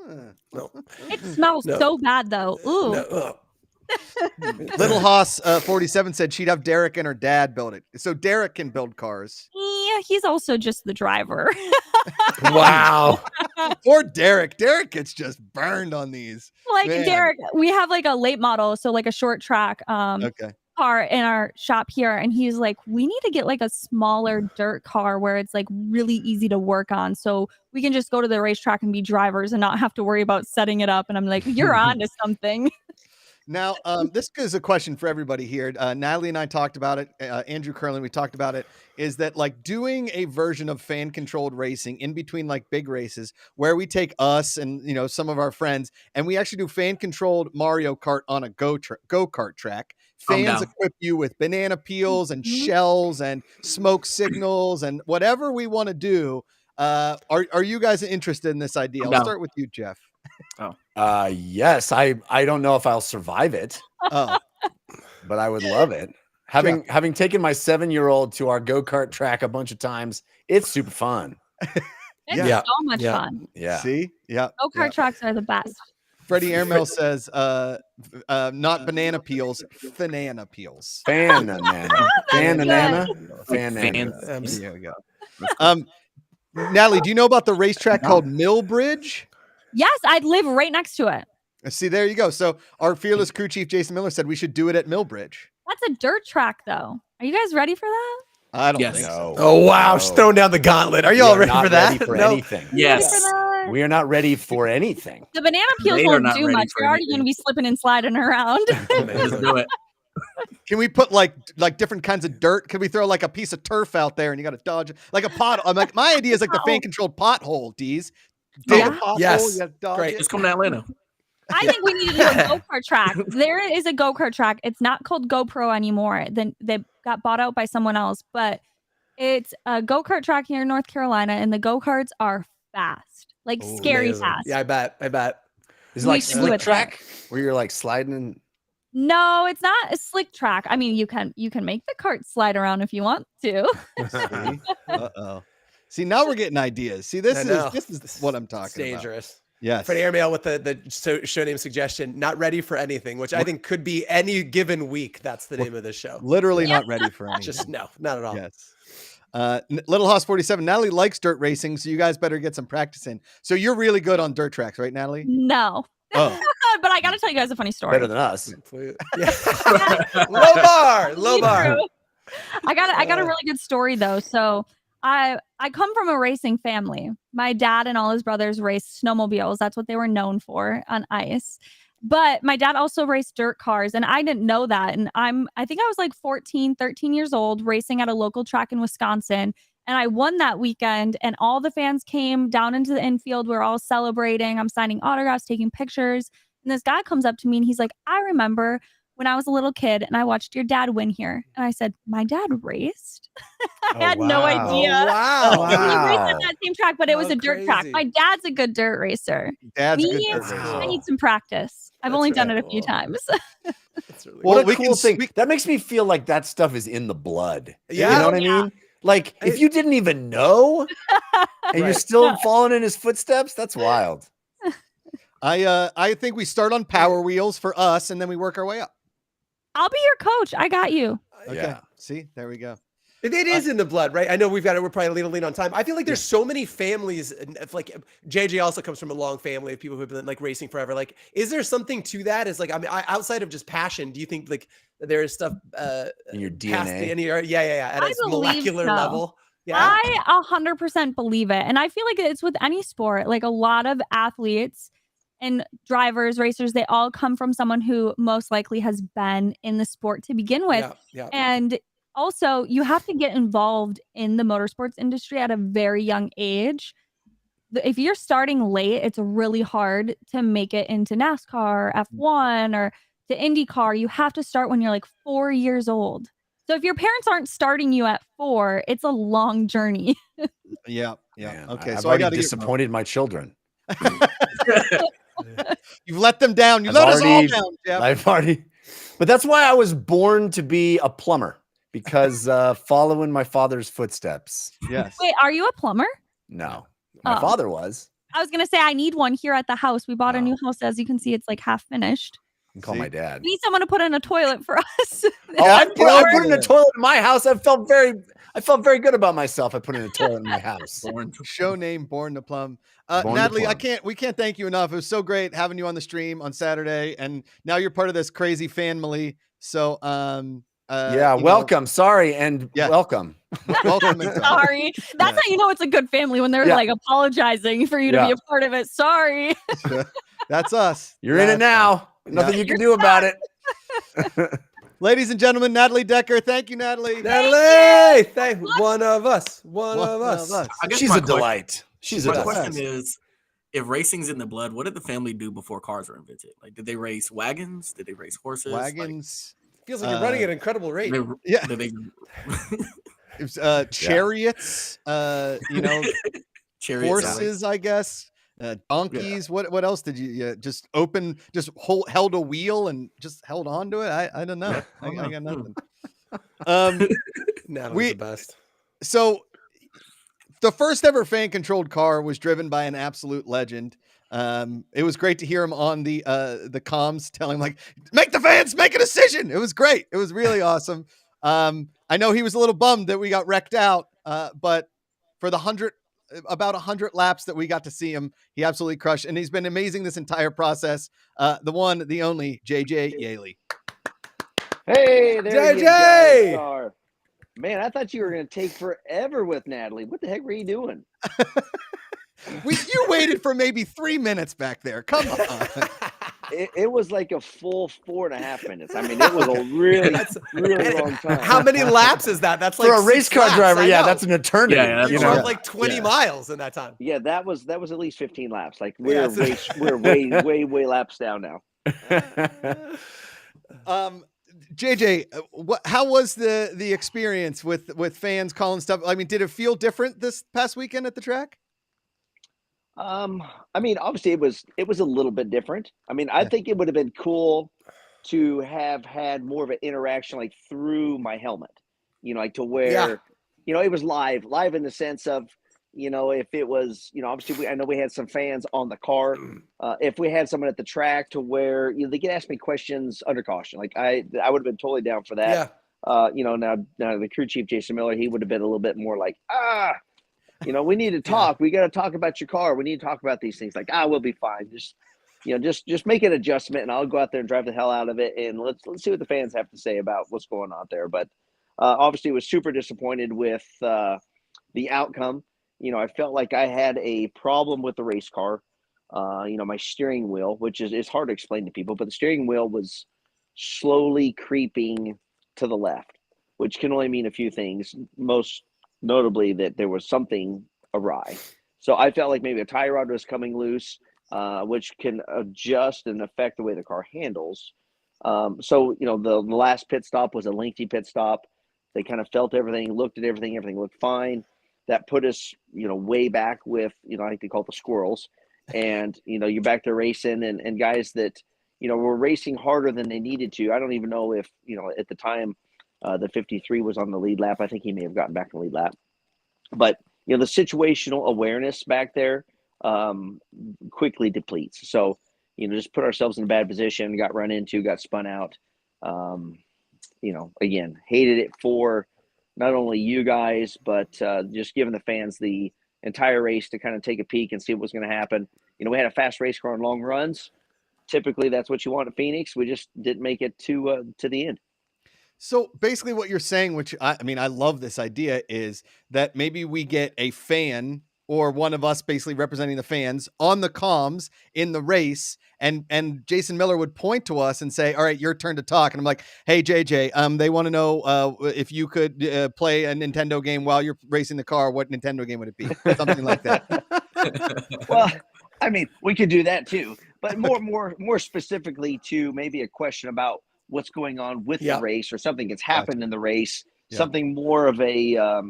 A: Huh.
B: No.
I: It smells
B: No.
I: so bad though. Ooh.
B: No. Ugh.
A: Little Haas 47 said she'd have Derek and her dad build it. So Derek can build cars.
I: Yeah, he's also just the driver.
B: Wow.
A: Or Derek. Derek gets just burned on these.
I: Like
A: Man.
I: Derek, we have like a late model, so like a short track
A: Okay.
I: car in our shop here, and he's like, we need to get like a smaller dirt car where it's like really easy to work on, so we can just go to the racetrack and be drivers and not have to worry about setting it up. And I'm like, you're on to something.
A: Now, this is a question for everybody here. Natalie and I talked about it. Andrew Curlin, we talked about it. Is that like doing a version of fan-controlled racing in between like big races where we take us and some of our friends and we actually do fan-controlled Mario Kart on a go-kart track.
C: Calm
A: Fans
C: down.
A: equip you with banana peels and shells and smoke signals and whatever we want to do. Are you guys interested in this idea? I'll
C: No.
A: start with you, Jeff.
D: Yes. I don't know if I'll survive it,
A: Oh,
D: but I would love it. Having taken my 7-year-old to our go-kart track a bunch of times, it's super fun.
I: It's
B: Yeah.
I: so much
B: Yeah.
I: fun.
D: Yeah.
A: see? Yeah.
I: Go-kart tracks are the best.
A: Freddie Airmail says, not banana peels, banana peels.
D: Banana. Banana. Banana.
C: Fans.
A: There we go. Natalie, do you know about the racetrack called Millbridge?
I: Yes, I'd live right next to it.
A: See, there you go. So our fearless crew chief, Jason Miller, said we should do it at Millbridge.
I: That's a dirt track, though. Are you guys ready for that?
A: I don't
C: Yes.
A: think so.
B: Oh wow, she's throwing down the gauntlet. Are you all
D: We
B: ready for that?
D: Ready for
B: No.
D: anything.
I: Ready for
C: Yes.
I: that?
D: We are not ready for anything.
I: The banana peels
C: They are
I: won't
C: not
I: do
C: ready
I: much.
C: for
I: You're already
C: anything.
I: going to be slipping and sliding around.
C: Let's do it.
A: Can we put like different kinds of dirt? Can we throw like a piece of turf out there and you got to dodge it? Like a pot? I'm like, my idea is like the fan controlled pothole, D's. Dig
I: Yeah.
A: a pothole,
B: Yes.
A: you gotta dodge
B: Great.
A: it.
C: Just come to Atlanta.
I: I think we need to do a go-kart track. There is a go-kart track. It's not called GoPro anymore. Then they got bought out by someone else, but it's a go-kart track here in North Carolina, and the go-karts are fast, like scary
B: Amazing.
I: fast.
B: Yeah, I bet.
D: Is it
I: We
D: like
I: should do
D: slick
I: it
D: track where you're like sliding and
I: No, it's not a slick track. I mean, you can make the cart slide around if you want to.
A: See? Uh-oh. See, now we're getting ideas. See, this is what I'm talking
B: It's
A: about.
B: dangerous.
A: Yes.
B: Freddie Airmail with the show name suggestion, not ready for anything, which I think could be any given week. That's the name of the show.
A: Literally not ready for anything.
B: Just no, not at all.
A: Yes. Little Hoss 47. Natalie likes dirt racing, so you guys better get some practice in. So you're really good on dirt tracks, right, Natalie?
I: No.
A: Oh.
I: But I got to tell you guys a funny story.
D: better than us?
B: Yeah. Low bar.
I: True. I got a really good story though. So I come from a racing family. My dad and all his brothers raced snowmobiles. That's what they were known for on ice. But my dad also raced dirt cars, and I didn't know that. And I think I was like 14, 13 years old racing at a local track in Wisconsin. And I won that weekend, and all the fans came down into the infield. We're all celebrating. I'm signing autographs, taking pictures. And this guy comes up to me and he's like, I remember when I was a little kid and I watched your dad win here. And I said, my dad raced? I had no idea.
B: Oh, wow.
I: He raced
D: Wow.
I: on that same track, but it was
B: Oh,
I: a dirt track.
B: crazy.
I: My dad's a good dirt racer.
A: Dad's a
I: Me,
A: good dirt
B: Wow.
A: racer.
I: I need some practice. I've
B: That's
I: only done
B: really
I: it a few
B: cool.
I: times.
B: That's really
A: Well,
D: What a
A: we
D: cool
A: can
D: thing.
A: speak-
D: That makes me feel like that stuff is in the blood.
B: Yeah.
D: You know what I
I: Yeah.
D: mean? Like if you didn't even know and you're
B: Right.
D: still following in his footsteps, that's wild.
A: I think we start on Power Wheels for us, and then we work our way up.
I: I'll be your coach. I got you.
A: Okay.
D: Yeah.
A: See, there we go.
B: It is in the blood, right? I know we're probably a little lean on time. I feel like there's so many families, and if, like JJ also comes from a long family of people who've been like racing forever. Like, is there something to that? Is like, I mean, outside of just passion, do you think like there is stuff
D: In your
B: past
D: DNA.
B: in your at
I: I
B: a
I: believe
B: molecular
I: so.
B: level? Yeah.
I: I 100% believe it. And I feel like it's with any sport. Like a lot of athletes and drivers, racers, they all come from someone who most likely has been in the sport to begin with.
B: Yeah.
I: And also, you have to get involved in the motorsports industry at a very young age. If you're starting late, it's really hard to make it into NASCAR, F1, or to IndyCar. You have to start when you're like 4 years old. So if your parents aren't starting you at 4, it's a long journey.
A: Yeah.
D: Man,
A: Okay.
D: I've
A: So I
D: already
A: got to
D: disappointed my children.
A: You've let them down. You
D: I've
A: let us all
D: already-
A: down, Jeff.
D: I've already, but that's why I was born to be a plumber because following my father's footsteps.
A: Yes.
I: Wait, are you a plumber?
D: No, my
I: Oh.
D: father was.
I: I was going to say, I need one here at the house. We bought a
D: No.
I: new house. As you can see, it's like half finished.
D: You can call
A: See?
D: my dad.
I: We need someone to put in a toilet for us.
D: Oh, I put in a toilet in my house. I felt very good about myself. I put in a toilet in my house.
A: Show name Born to Plum.
D: Born to
A: Natalie,
D: Plum.
A: we can't thank you enough. It was so great having you on the stream on Saturday, and now you're part of this crazy family. So
D: Yeah,
A: you know,
D: welcome. Sorry, and
A: Yeah.
D: welcome.
A: welcome. and-
I: Sorry. That's how you know it's a good family when they're
D: Yeah.
I: like apologizing for you to
D: Yeah.
I: be a part of it. Sorry.
A: That's us.
D: You're in it
A: That's-
D: now. Nothing you can do about it.
A: Ladies and gentlemen, Natalie Decker. Thank you, Natalie.
B: Natalie, one of us. One
A: One
B: of us.
C: I guess
D: She's
C: my
D: a delight. She's a
C: My
D: delight.
C: question is, if racing's in the blood, what did the family do before cars were invented? Like, did they race wagons? Did they race horses?
A: Wagons.
B: Feels like you're running at an incredible rate.
C: Like,
A: Yeah.
C: did they
A: It was, chariots. You know,
C: chariots?
A: horses. I guess. Donkeys. What else did you just held a wheel and just held on to it? I don't know. I got nothing.
B: Natalie's
A: we-
B: the best.
A: So the first ever fan controlled car was driven by an absolute legend. It was great to hear him on the comms telling like, make the fans make a decision. It was great. It was really awesome. I know he was a little bummed that we got wrecked out, but for the about 100 laps that we got to see him. He absolutely crushed, and he's been amazing this entire process. The one, the only, JJ Yaley.
J: Hey, there you
B: JJ!
J: guys are. Man, I thought you were going to take forever with Natalie. What the heck were you doing?
A: You waited for maybe 3 minutes back there. Come on.
J: It was like a full 4.5 minutes. I mean, it was a really, really long time.
B: How many laps is that? That's like
D: For a race
B: 6
D: car
B: laps,
D: driver,
B: I
D: yeah,
B: know.
D: that's an eternity.
C: Yeah,
B: You
C: that's
B: drove
C: Yeah.
B: like 20
D: Yeah.
B: miles in that time.
J: Yeah, that was at least 15 laps. Like
B: Yeah,
J: we're way laps down now.
A: JJ, how was the experience with fans calling stuff? I mean, did it feel different this past weekend at the track?
J: I mean, obviously it was a little bit different. I mean, I think it would have been cool to have had more of an interaction like through my helmet, like to where, it was live in the sense of, if it was, obviously I know we had some fans on the car. If we had someone at the track to where they could ask me questions under caution, like I would have been totally down for that. Now the crew chief, Jason Miller, he would have been a little bit more like, we need to talk. We got to talk about your car. We need to talk about these things. Like, we'll be fine. Just make an adjustment, and I'll go out there and drive the hell out of it, and let's see what the fans have to say about what's going on there. But obviously, was super disappointed with the outcome. I felt like I had a problem with the race car. My steering wheel, which is hard to explain to people, but the steering wheel was slowly creeping to the left, which can only mean a few things. Most notably that there was something awry. So I felt like maybe a tie rod was coming loose, which can adjust and affect the way the car handles. So the last pit stop was a lengthy pit stop. They kind of felt everything, looked at everything looked fine. That put us, way back with, I think they call it the squirrels. And, you're back to racing and guys that, were racing harder than they needed to. I don't even know if, at the time, the 53 was on the lead lap. I think he may have gotten back in the lead lap. But, the situational awareness back there quickly depletes. So, just put ourselves in a bad position, got run into, got spun out. Again, hated it for not only you guys, but just giving the fans the entire race to kind of take a peek and see what was going to happen. We had a fast race car on long runs. Typically, that's what you want at Phoenix. We just didn't make it to the end.
A: So basically what you're saying, which I love this idea, is that maybe we get a fan or one of us basically representing the fans on the comms in the race, and Jason Miller would point to us and say, all right, your turn to talk. And I'm like, hey, JJ, they want to know if you could play a Nintendo game while you're racing the car, what Nintendo game would it be? Something like that.
J: Well, I mean, we could do that too, but more specifically to maybe a question about what's going on with the race or something that's happened in the race, something more of a,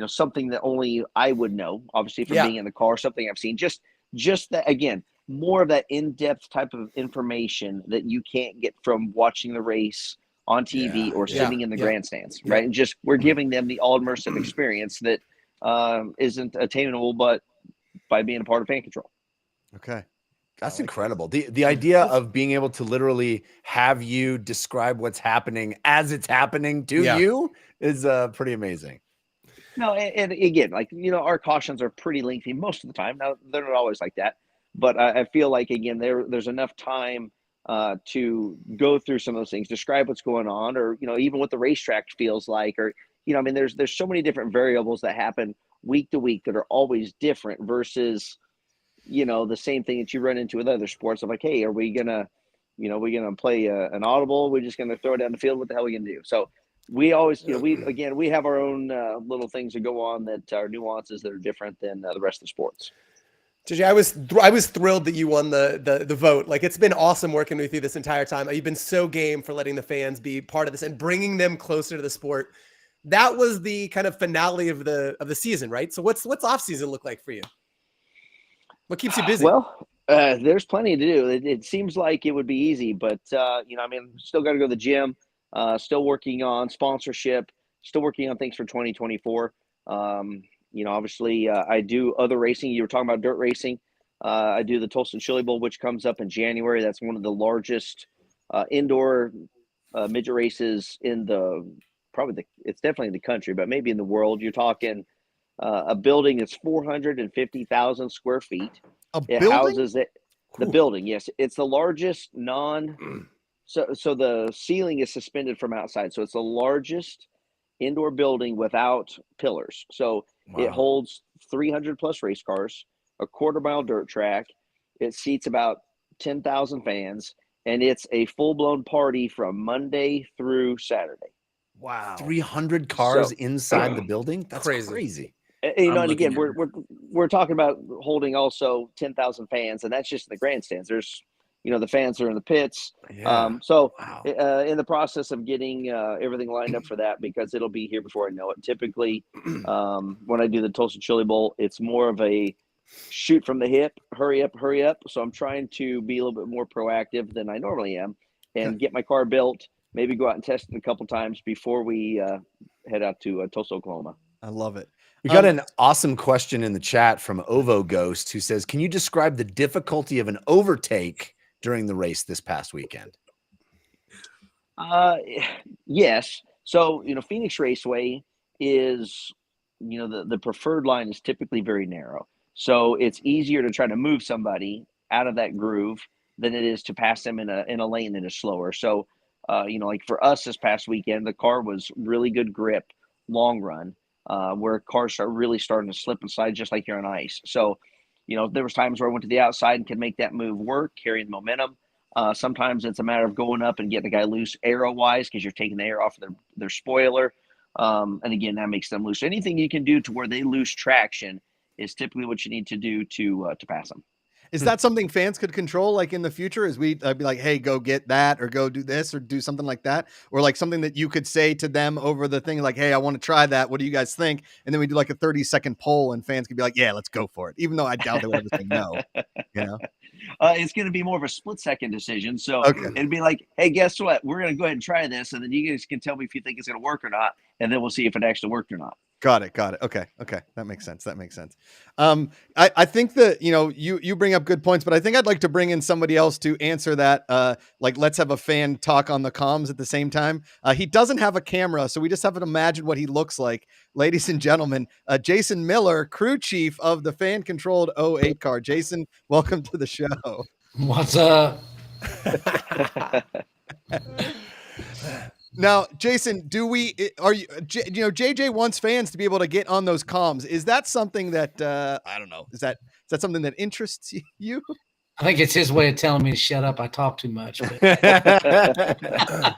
J: something that only I would know, obviously from being in the car, something I've seen, just that, again, more of that in-depth type of information that you can't get from watching the race on TV or sitting in the grandstands, right? And just, we're giving them the all immersive experience that isn't attainable, but by being a part of Fan Control.
A: Okay.
D: That's incredible. The idea of being able to literally have you describe what's happening as it's happening to you is pretty amazing.
J: No, and again, like, our cautions are pretty lengthy most of the time. Now, they're not always like that, but I feel like, again, there's enough time to go through some of those things, describe what's going on, or, even what the racetrack feels like, or, there's so many different variables that happen week to week that are always different versus, the same thing that you run into with other sports. I'm like, hey, are we gonna play an audible? We're just gonna throw it down the field. What the hell are we gonna do? So we always, we have our own little things that go on that are nuances that are different than the rest of the sports.
B: JJ, I was thrilled that you won the vote. Like, it's been awesome working with you this entire time. You've been so game for letting the fans be part of this and bringing them closer to the sport. That was the kind of finale of the season, right? So what's off season look like for you? What keeps you busy?
J: Well, there's plenty to do. It seems like it would be easy, but still got to go to the gym. Still working on sponsorship. Still working on things for 2024. Obviously, I do other racing. You were talking about dirt racing. I do the Tulsa Chili Bowl, which comes up in January. That's one of the largest indoor midget races in it's definitely in the country, but maybe in the world. You're talking a building that's 450,000 square feet. It
A: building?
J: houses it. The building, yes, it's the largest So the ceiling is suspended from outside. So it's the largest indoor building without pillars. So it holds 300 plus race cars, a quarter-mile dirt track. It seats about 10,000 fans, and it's a full-blown party from Monday through Saturday.
D: Wow. 300 cars
J: So-
D: inside the building? That's crazy.
J: You know,
C: I'm
J: and again,
C: looking
J: we're talking about holding also 10,000 fans, and that's just in the grandstands. There's, you know, the fans are in the pits.
D: Yeah.
J: So
D: Wow.
J: in the process of getting everything lined up for that, because it'll be here before I know it. Typically, when I do the Tulsa Chili Bowl, it's more of a shoot from the hip, hurry up. So I'm trying to be a little bit more proactive than I normally am, and get my car built. Maybe go out and test it a couple times before we head out to Tulsa, Oklahoma.
A: I love it.
D: We got an awesome question in the chat from Ovo Ghost, who says, can you describe the difficulty of an overtake during the race this past weekend?
J: Yes. So, you know, Phoenix Raceway is, you know, the preferred line is typically very narrow. So it's easier to try to move somebody out of that groove than it is to pass them in a lane that is slower. So, you know, like for us this past weekend, the car was really good grip, long run, where cars are really starting to slip and slide just like you're on ice. So, you know, there was times where I went to the outside and could make that move work, carrying momentum. Sometimes it's a matter of going up and getting the guy loose aero-wise because you're taking the air off of their spoiler. And again, that makes them loose. Anything you can do to where they lose traction is typically what you need to do to pass them.
A: Is that something fans could control, like in the future? Is we be like, hey, go get that, or go do this, or do something like that, or like something that you could say to them over the thing, like, hey, I want to try that. What do you guys think? And then we do like a 30-second poll, and fans could be like, yeah, let's go for it, even though I doubt they would ever say no. You know,
J: it's going to be more of a split-second decision. So it'd be like, hey, guess what? We're going to go ahead and try this, and then you guys can tell me if you think it's going to work or not, and then we'll see if it actually worked or not.
A: Got it. Okay. That makes sense. I think that, you know, you bring up good points, but I think I'd like to bring in somebody else to answer that. Like, let's have a fan talk on the comms at the same time. He doesn't have a camera, so we just have to imagine what he looks like. Ladies and gentlemen, Jason Miller, crew chief of the fan controlled 08 car. Jason, welcome to the show.
K: What's up?
A: Now, Jason, JJ wants fans to be able to get on those comms. Is that something that, I don't know, is that something that interests you?
K: I think it's his way of telling me to shut up. I talk too much. But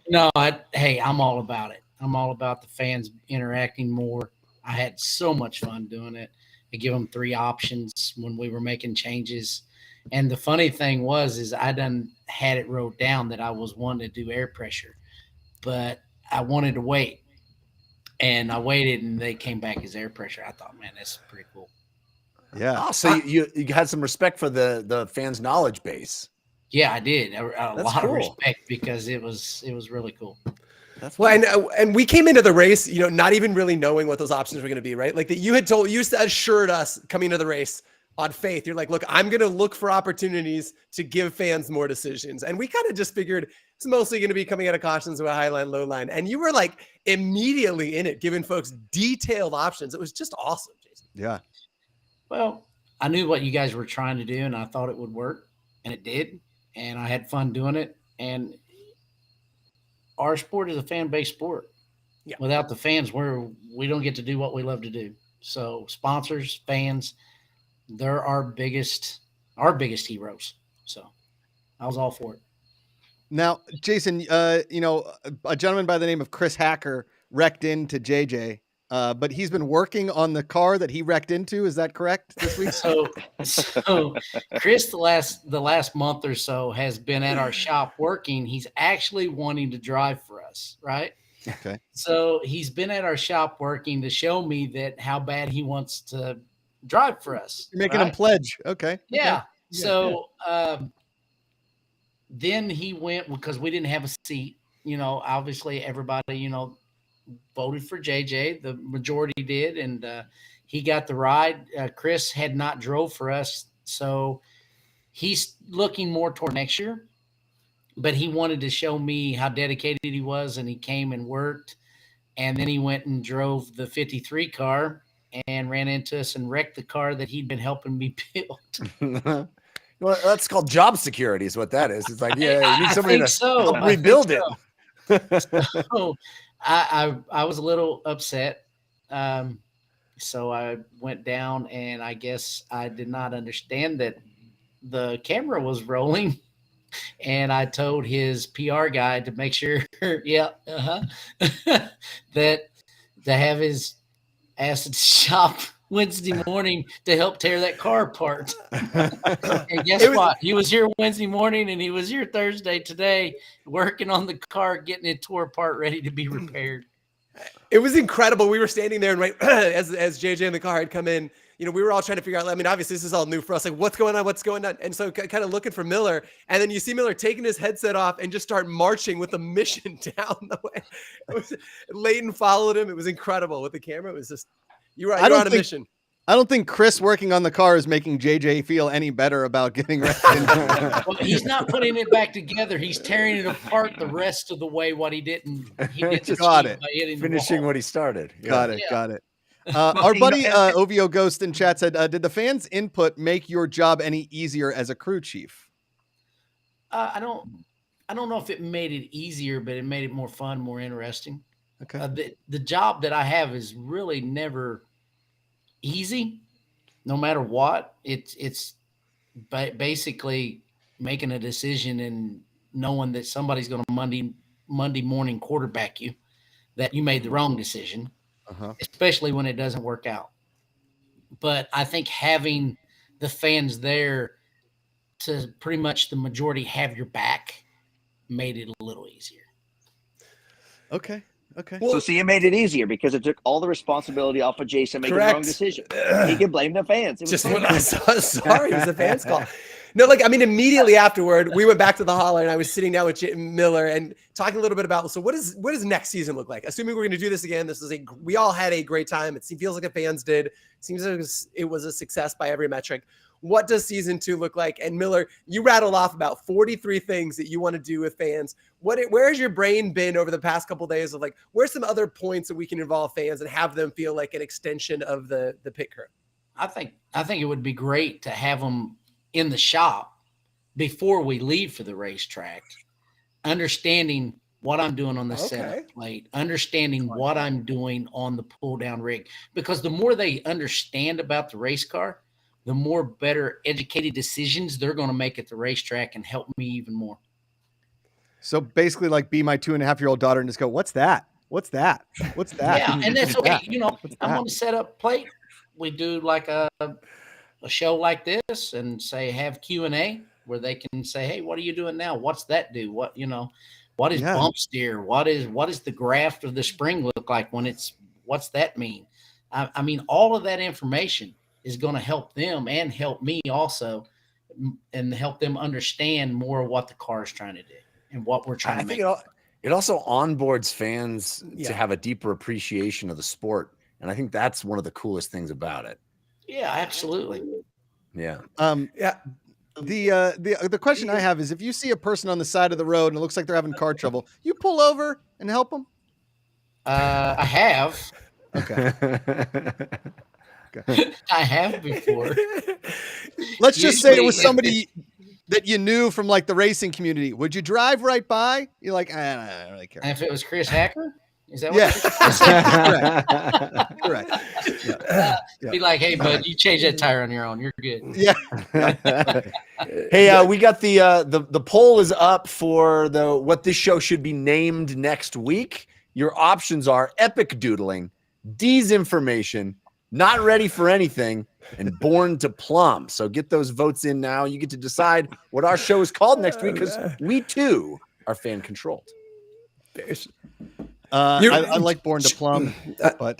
K: no, hey, I'm all about it. I'm all about the fans interacting more. I had so much fun doing it. I give them 3 options when we were making changes. And the funny thing is I done had it wrote down that I was wanting to do air pressure, but I wanted to wait. And I waited, and they came back as air pressure. I thought, man, that's pretty cool.
A: Yeah.
D: Oh, so you had some respect for the fans' knowledge base.
K: Yeah, I did. A lot of
D: cool.
K: respect, because it was really cool.
B: That's and we came into the race, you know, not even really knowing what those options were going to be, right? Like that you assured us coming into the race on faith. You're like, look, I'm going to look for opportunities to give fans more decisions. And we kind of just figured it's mostly going to be coming out of cautions with a high line, low line. And you were like immediately in it, giving folks detailed options. It was just awesome, Jason.
A: Yeah.
K: Well, I knew what you guys were trying to do, and I thought it would work, and it did. And I had fun doing it. And our sport is a fan-based sport.
B: Yeah.
K: Without the fans, we don't get to do what we love to do. So sponsors, fans, they're our biggest heroes. So I was all for it.
A: Now, Jason, you know, a gentleman by the name of Chris Hacker wrecked into JJ, but he's been working on the car that he wrecked into. Is that correct this week?
K: So Chris, the last month or so, has been at our shop working. He's actually wanting to drive for us, right?
A: Okay.
K: So he's been at our shop working to show me that how bad he wants to drive for us.
A: You're making
K: right?
A: him pledge. Okay.
K: Yeah.
A: Okay.
K: So then he went, because we didn't have a seat. You know, obviously everybody, you know, voted for JJ. The majority did, and he got the ride. Chris had not drove for us, so he's looking more toward next year. But he wanted to show me how dedicated he was, and he came and worked And then he went and drove the 53 car and ran into us and wrecked the car that he'd been helping me build.
D: Well, that's called job security is what that is. It's like, yeah, you need somebody to help
K: I
D: rebuild
K: think
D: it.
K: So I was a little upset. So I went down, and I guess I did not understand that the camera was rolling. And I told his PR guy to make sure, that to have his ass at the shop Wednesday morning to help tear that car apart. And guess what? He was here Wednesday morning, and he was here Thursday today working on the car, getting it tore apart, ready to be repaired.
B: It was incredible. We were standing there, and right as JJ in the car had come in, we were all trying to figure out, I mean, obviously this is all new for us. Like, what's going on? And so kind of looking for Miller. And then you see Miller taking his headset off and just start marching with the mission down the way. Leighton followed him. It was incredible with the camera. It was just, you were on a mission.
A: I don't think Chris working on the car is making JJ feel any better about getting ready.
K: Well, he's not putting it back together. He's tearing it apart the rest of the way. What he didn't
A: got it.
D: Finishing what he started.
A: Got it. Our buddy OVO Ghost in chat said, did the fans' input make your job any easier as a crew chief?
K: I don't know if it made it easier, but it made it more fun, more interesting.
A: Okay.
K: The job that I have is really never easy, no matter what. It's basically making a decision and knowing that somebody's going to Monday morning quarterback you, that you made the wrong decision, especially when it doesn't work out. But I think having the fans there to pretty much the majority have your back made it a little easier.
A: Okay.
J: So see, it made it easier because it took all the responsibility off of Jason making the wrong decision. He can blame the fans.
B: Just when I saw, sorry, it was a fans call. No, like, I mean, immediately afterward, we went back to the holler, and I was sitting down with Miller and talking a little bit about, so what does next season look like? Assuming we're going to do this again, we all had a great time. It feels like the fans did. It seems like it was a success by every metric. What does season 2 look like? And Miller, you rattled off about 43 things that you want to do with fans. Where has your brain been over the past couple of days of, like, where's some other points that we can involve fans and have them feel like an extension of the pit crew?
K: I think it would be great to have them in the shop before we leave for the racetrack, understanding what I'm doing on the setup plate, understanding what I'm doing on the pull down rig, because the more they understand about the race car, the more better educated decisions they're going to make at the racetrack and help me even more.
A: So basically, like, be my 2.5-year-old daughter and just go, what's that? What's that? What's that?
K: Yeah, and that's okay. I'm on the setup plate. We do like a show like this and have Q&A where they can say, hey, what are you doing now? What's that do? What is bump steer? What is the graft of the spring look like what's that mean? I mean, all of that information is going to help them and help me also, and help them understand more of what the car is trying to do and what we're trying to make.
D: It also onboards fans to have a deeper appreciation of the sport. And I think that's one of the coolest things about it.
K: Yeah, absolutely.
D: Yeah.
A: The question I have is, if you see a person on the side of the road and it looks like they're having car trouble, you pull over and help them?
K: I have.
A: Okay.
K: I have before.
A: Let's just say it was somebody that you knew from, like, the racing community. Would you drive right by? You're like, I don't really care.
K: And if it was Chris Hacker? Is that
A: what? Correct. Yeah.
K: Be like, hey, bud, you change that tire on your own. You're good.
A: Yeah.
D: Hey, we got the poll is up for what this show should be named next week. Your options are epic doodling, disinformation, not ready for anything, and born to plumb. So get those votes in now. You get to decide what our show is called next week, because we too are fan controlled.
A: I like Born to Plumb, but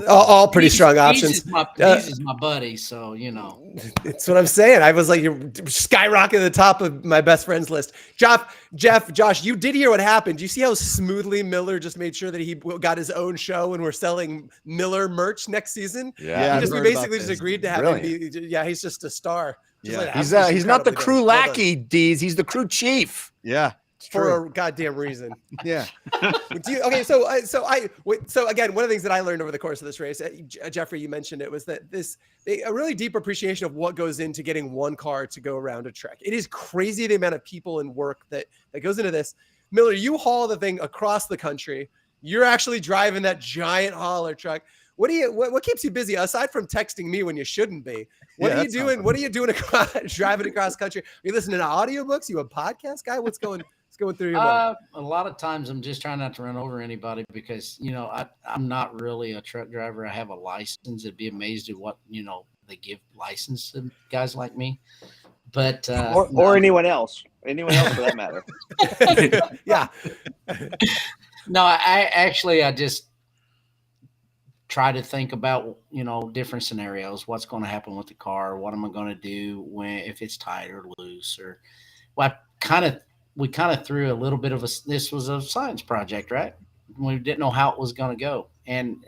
B: all pretty strong options.
K: This is my buddy, so
B: it's what I'm saying. I was like, you're skyrocketing to the top of my best friends list. Josh, you did hear what happened. Do you see how smoothly Miller just made sure that he got his own show and we're selling Miller merch next season?
D: Yeah,
B: we basically just agreed to have him be. Yeah, he's just a star.
D: He's not the crew lackey, Dees. He's the crew chief.
A: Yeah.
B: for a goddamn reason.
A: Yeah.
B: Okay, so again, one of the things that I learned over the course of this race, Jeffrey, you mentioned it, was that a really deep appreciation of what goes into getting one car to go around a track. It is crazy the amount of people and work that goes into this. Miller, you haul the thing across the country. You're actually driving that giant hauler truck. What keeps you busy aside from texting me when you shouldn't be? What are you doing? What are you doing driving across country? Are you listening to audiobooks? You a podcast guy? What's going through your mind?
K: A lot of times I'm just trying not to run over anybody because, I'm not really a truck driver. I have a license. I'd be amazed at what, they give license to guys like me. But
J: or anyone else for that matter.
B: Yeah.
K: No, I just try to think about, different scenarios. What's going to happen with the car? What am I going to do if it's tight or loose? Or we kind of threw a little bit of this was a science project, right? We didn't know how it was going to go. And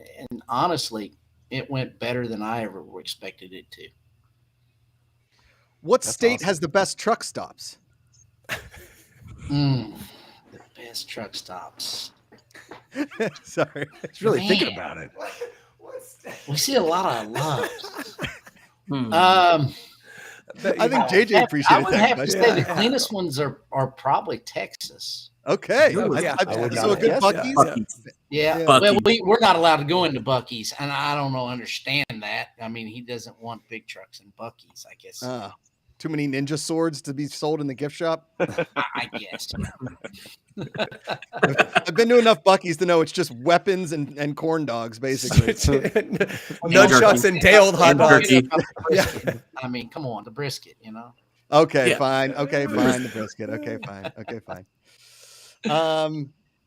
K: honestly, it went better than I ever expected it to.
A: What state has the best truck stops?
K: The best truck stops.
A: Sorry.
D: He's really thinking about it.
K: We see a lot of love.
A: I think JJ appreciated
K: I would
A: that
K: have to
A: question.
K: say the cleanest ones are probably Texas.
A: Okay.
B: Oh, yeah.
A: So a good Buc-ee's?
K: Yeah.
A: Yeah.
K: Well, we're not allowed to go into Buc-ee's, and I don't understand that. I mean, he doesn't want big trucks in Buc-ee's, I guess.
A: Too many ninja swords to be sold in the gift shop?
K: I guess.
A: I've been to enough Buc-ee's to know it's just weapons and corn dogs, basically.
B: Nunchucks and day-old hot dogs.
K: Yeah. I mean, come on, the brisket,
A: Okay,
C: Yeah.
A: fine. Okay, fine. The brisket. Okay, fine. Okay, fine.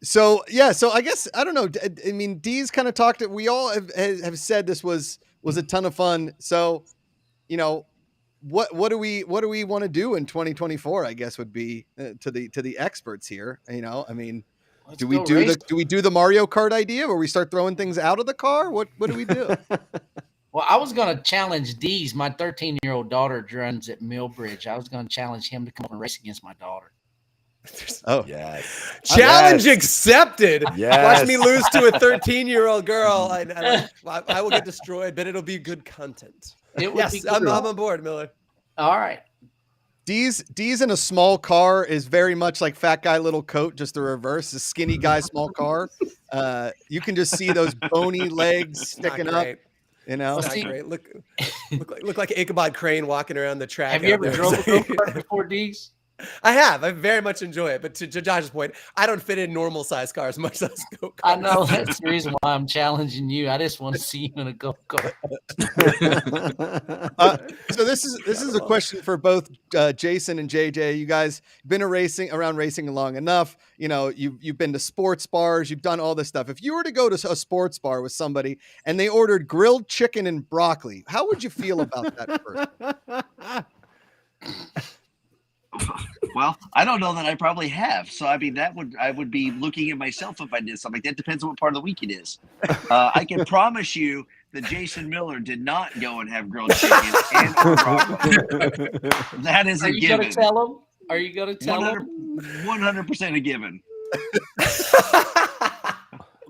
A: So I guess I don't know. I mean, Dee's kind of talked. We all have said this was a ton of fun. So, what do we want to do in 2024? I guess would be to the experts here. I mean, do we do the Mario Kart idea where we start throwing things out of the car? What do we do?
K: Well, I was going to challenge Dee's. My 13-year-old daughter runs at Millbridge. I was going to challenge him to come up and race against my daughter.
A: Oh,
D: yes.
B: Challenge accepted.
D: Yes.
B: Watch me lose to a 13-year-old girl. I will get destroyed, but it'll be good content. Yes, I'm on board, Miller.
K: All right.
A: Dee's in a small car is very much like fat guy, little coat, just the reverse. A skinny guy, small car. You can just see those bony legs sticking up.
B: Not great. Look like Ichabod Crane walking around the track.
K: Have you ever drove a go-kart before, Dee's?
B: I have. I very much enjoy it. But to Josh's point, I don't fit in normal size cars much less go-karts.
K: I know. That's the reason why I'm challenging you. I just want to see you in a go-kart.
A: So this is a question for both Jason and JJ. You guys been around racing long enough. You've been to sports bars. You've done all this stuff. If you were to go to a sports bar with somebody and they ordered grilled chicken and broccoli, how would you feel about that first?
J: Well, I don't know that I probably have. So, I mean, I would be looking at myself if I did something. That depends on what part of the week it is. I can promise you that Jason Miller did not go and have grilled chicken and broccoli. That is a given.
K: Are you going to tell him?
J: 100% a given.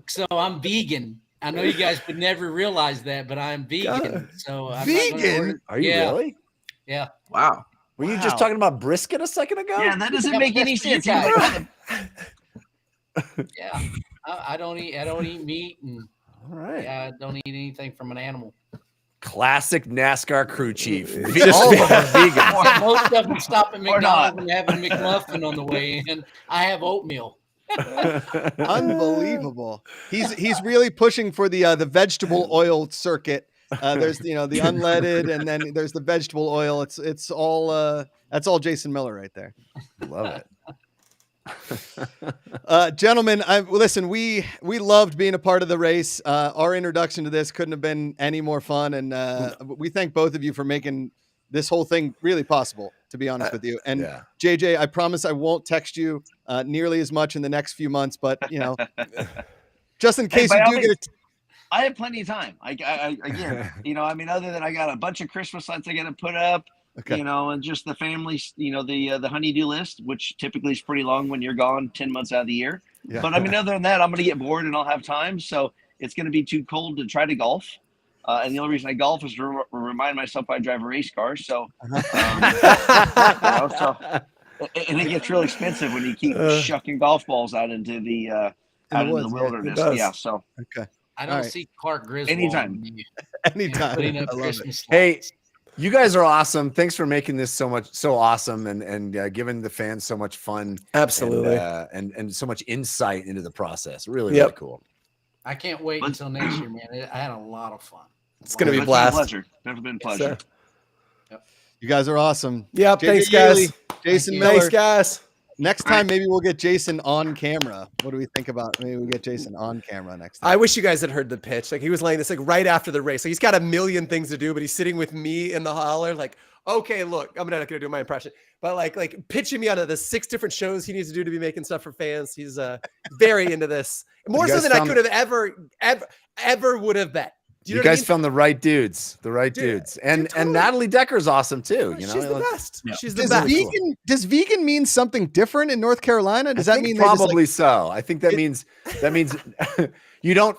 K: So I'm vegan. I know you guys would never realize that, but I'm vegan. So I'm
A: vegan?
D: Are you really?
K: Yeah.
C: Wow.
D: Were you just talking about brisket a second ago?
J: Yeah, that doesn't make any sense.
K: Yeah. I don't eat meat, and
D: all right.
K: I don't eat anything from an animal.
D: Classic NASCAR crew chief.
B: Just
D: all of them are vegan.
K: Most of them stop at McDonald's and have a McMuffin on the way in. I have oatmeal.
A: Unbelievable. He's really pushing for the vegetable oil circuit. There's the unleaded, and then there's the vegetable oil. It's all that's all Jason Miller right there.
D: Love
A: it. Gentlemen, listen, we loved being a part of the race. Our introduction to this couldn't have been any more fun, and we thank both of you for making this whole thing really possible, to be honest with you. And JJ, I promise I won't text you nearly as much in the next few months, but just in case you do get it.
J: I have plenty of time. Again, I mean, other than I got a bunch of Christmas lights I got to put up,
A: Okay.
J: You know, and just the family, you know, the honeydew list, which typically is pretty long when you're gone 10 months out of the year.
A: Yeah.
J: But I mean, other than that, I'm going to get bored and I'll have time. So it's going to be too cold to try to golf. And the only reason I golf is to remind myself I drive a race car. So, you know, and it gets real expensive when you keep shucking golf balls out into the wilderness. Yeah. So
A: okay.
K: I don't
A: All right.
K: see Clark Griswold.
J: Anytime.
A: Anytime.
K: Putting up
A: I love it.
K: Christmas
D: Hey,
K: lights.
D: you guys are awesome. Thanks for making this so awesome and giving the fans so much fun.
B: Absolutely.
D: And so much insight into the process. Really,
B: Yep.
D: really cool.
K: I can't wait until next year, man. I had a lot of fun.
B: It's going to be a
J: it's
B: blast.
J: been a pleasure. Never been a pleasure.
A: You guys are awesome.
B: Yep.
A: JJ
B: Thanks, guys.
A: Yaley, Jason
K: you.
A: Miller.
B: Thanks, guys.
A: Next time, maybe we'll get Jason on camera. What do we think about? Maybe we get Jason on camera next time.
B: I wish you guys had heard the pitch. Like he was laying this like right after the race. Like he's got a million things to do, but he's sitting with me in the holler. Like, okay, look, I'm not gonna do my impression, but like pitching me out of the 6 different shows he needs to do to be making stuff for fans. He's very into this, more so
D: guys
B: than I
D: found-
B: could have ever would have bet. Do
D: You
B: know what I
D: guys
B: mean?
D: found the right dudes,
B: Dude,
D: and
B: totally.
D: Natalie Decker's awesome too. You know,
B: She's the
D: Like,
B: best.
C: Yeah.
B: She's the
A: Does
B: best.
A: vegan mean something different in North Carolina? Does
D: I
A: that
D: think
A: mean they just, like-
D: probably so? I think that means you don't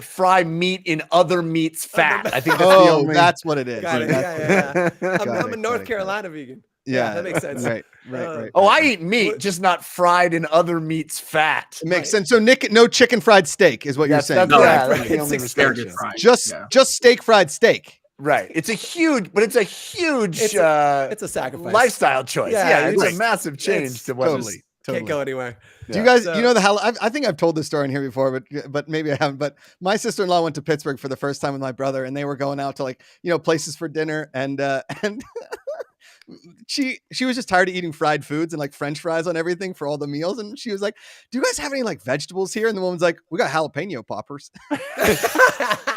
D: fry meat in other meat's fat. I think that's the
A: oh,
D: only.
A: that's what it is.
B: Got it.
A: That's-
B: Yeah. I'm
A: Got
B: a
A: it,
B: North
A: got it.
B: Carolina vegan.
A: Yeah,
B: that makes sense.
A: Right.
D: Oh, I eat meat, just not fried in other meat's fat.
A: It makes sense. So Nick, no chicken fried steak is what you're saying.
C: No,
D: yeah,
C: right.
D: that's the only
B: It's
D: restriction.
C: Asparagus fries.
A: Just steak fried steak.
D: Right. It's a huge
B: It's a sacrifice.
D: lifestyle choice.
B: Yeah,
D: Yeah, it's
B: right.
D: a massive change
B: It's
D: to what
A: Totally.
B: Can't go anywhere.
A: Do you guys,
B: So-
A: you know, I think I've told this story in here before, but maybe I haven't. But my sister-in-law went to Pittsburgh for the first time with my brother, and they were going out to like, you know, places for dinner, and she was just tired of eating fried foods and like French fries on everything for all the meals, and she was like, "Do you guys have any like vegetables here?" And the woman's like, "We got jalapeno poppers."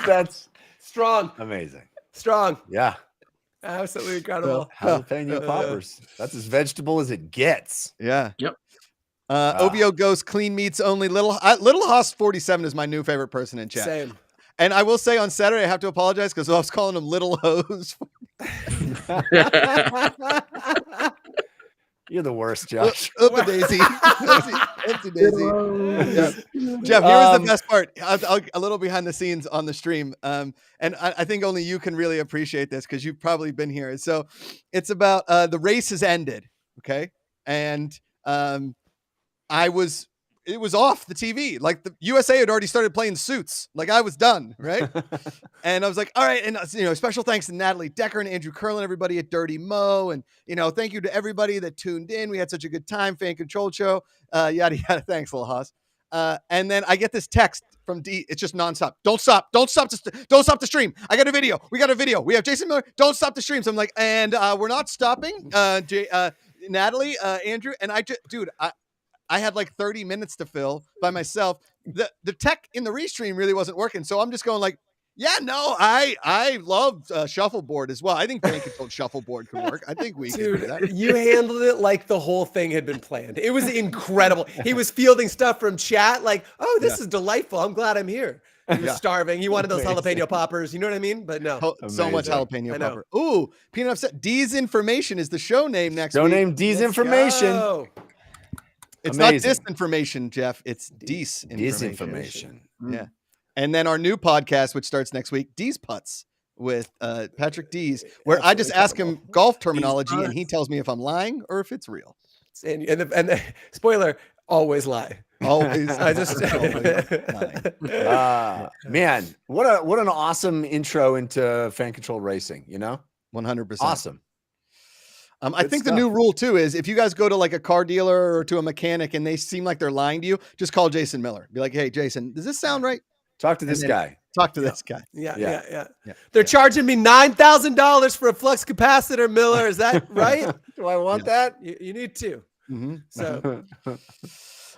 D: That's
B: Strong.
D: amazing.
B: Strong.
D: Yeah.
B: Absolutely incredible.
D: Jalapeno poppers. That's as vegetable as it gets.
A: Yeah.
C: Yep.
A: OVO Ghost, clean meats only. Little Hoss 47 is my new favorite person in chat.
B: Same.
A: And I will say on Saturday, I have to apologize because I was calling him Little Hose.
D: You're the worst, Josh.
A: Oopsie daisy. Oopsie daisy. Yeah. Jeff, here's the best part. I'll a little behind the scenes on the stream. And I think only you can really appreciate this because you've probably been here. So it's about the race has ended. Okay. And it was off the TV. Like the USA had already started playing Suits. Like I was done, right? And I was like, all right. And you know, special thanks to Natalie Decker and Andrew Curlin, everybody at Dirty Mo, and you know, thank you to everybody that tuned in. We had such a good time. Fan Control Show, yada yada. Thanks, Lil Haas. And then I get this text from D. It's just nonstop. Don't stop the stream. I got a video. We got a video. We have Jason Miller. Don't stop the stream. So I'm like, and we're not stopping. Natalie, Andrew, and I had like 30 minutes to fill by myself. The tech in the restream really wasn't working. So I'm just going like, yeah, no, I love shuffleboard as well. I think Fan Controlled shuffleboard could work. I think we could do that.
B: Dude, you handled it like the whole thing had been planned. It was incredible. He was fielding stuff from chat like, oh, this is delightful. I'm glad I'm here. He was starving. He wanted those jalapeno poppers. You know what I mean? But no.
A: So much
D: Amazing.
A: jalapeno
B: I know.
A: popper. Ooh, Peanut Upset. D's Information is the show name next
D: Show
A: week.
D: name D's information.
B: Go.
A: It's
D: Amazing.
A: not disinformation, Jeff. It's disinformation.
D: Disinformation.
A: Yeah. And then our new podcast, which starts next week, D's Putts with Patrick Dees, where I just ask him golf terminology and he tells me if I'm lying or if it's real.
B: And the spoiler, always lie.
A: Always.
B: I just
D: Man, what an awesome intro into fan control racing, you know?
A: 100%.
D: Awesome.
A: I
D: Good
A: think the
D: stuff.
A: new rule too is if you guys go to like a car dealer or to a mechanic and they seem like they're lying to you, just call Jason Miller. Be like, hey, Jason, does this sound right?
D: Talk to this
A: then-
D: guy.
A: Talk to this guy.
B: Yeah. They're charging me $9,000 for a flux capacitor, Miller. Is that right?
D: Do I want that?
B: You need to.
A: Mm-hmm.
B: So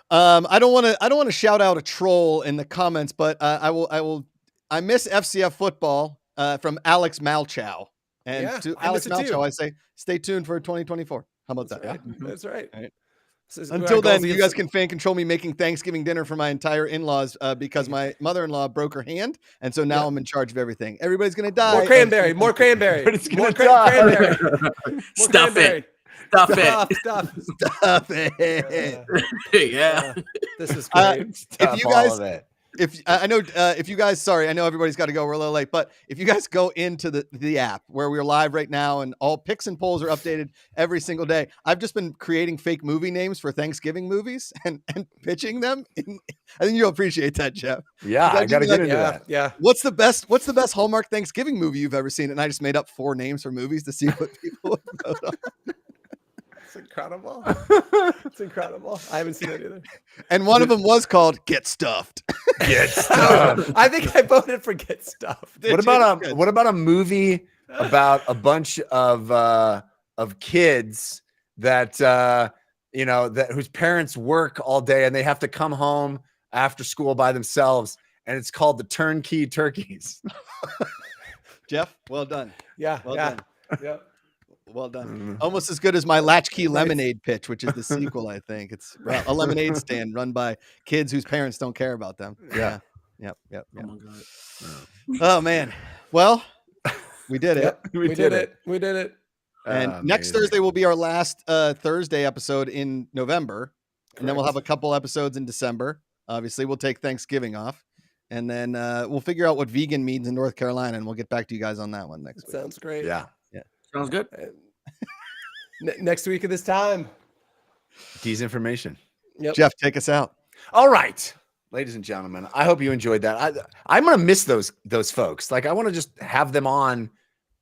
A: I don't want to shout out a troll in the comments, but I miss FCF football from Alex Malchow. And
B: Yeah,
A: to
B: I
A: Alex
B: miss it too.
A: Malchow, I say stay tuned for 2024. How about that?
B: that's right.
A: Right. Until then, you guys can fan control me making Thanksgiving dinner for my entire in-laws because my mother-in-law broke her hand, and so now I'm in charge of everything. Everybody's gonna die.
B: More cranberry. More cranberry. More cranberry.
C: Stuff it. Stuff it.
B: Stuff
A: it.
C: Yeah.
B: This is great.
A: If you guys, I know if you guys, sorry, I know everybody's got to go. We're a little late, but if you guys go into the app where we're live right now and all picks and polls are updated every single day, I've just been creating fake movie names for Thanksgiving movies and pitching them. I think you'll appreciate that, Jeff.
D: Yeah, I got to get into that.
B: Yeah.
A: What's the best Hallmark Thanksgiving movie you've ever seen? And I just made up 4 names for movies to see what people would vote on.
B: It's incredible. It's incredible. I haven't seen it either.
A: And one of them was called Get Stuffed.
D: Get Stuffed.
B: I think I voted for Get Stuffed.
D: What about a movie about a bunch of kids that whose parents work all day and they have to come home after school by themselves, and it's called The Turnkey Turkeys.
A: Jeff, well done.
B: Yeah.
A: Well done.
B: Yeah.
A: Well done. Almost as good as my Latchkey Lemonade pitch, which is the sequel, I think. It's a lemonade stand run by kids whose parents don't care about them. Yeah. Yep.
C: Oh my God.
A: Oh man. Well, we did it.
B: Yep. We did it. We did it.
A: And next Thursday will be our last Thursday episode in November. And then we'll have a couple episodes in December. Obviously, we'll take Thanksgiving off. And then we'll figure out what vegan means in North Carolina, and we'll get back to you guys on that one next week.
B: Sounds great.
D: Yeah.
C: Sounds good.
B: Next week at this time.
D: Disinformation.
B: Yep.
A: Jeff, take us out.
D: All right, ladies and gentlemen, I hope you enjoyed that. I'm gonna miss those folks. Like, I want to just have them on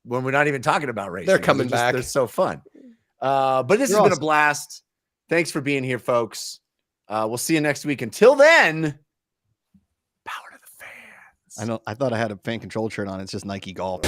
D: when we're not even talking about racing.
B: They're coming back.
D: They're so fun. But this has been a blast. Thanks for being here, folks. We'll see you next week. Until then, power to the fans.
A: I thought I had a fan control shirt on. It's just Nike Golf.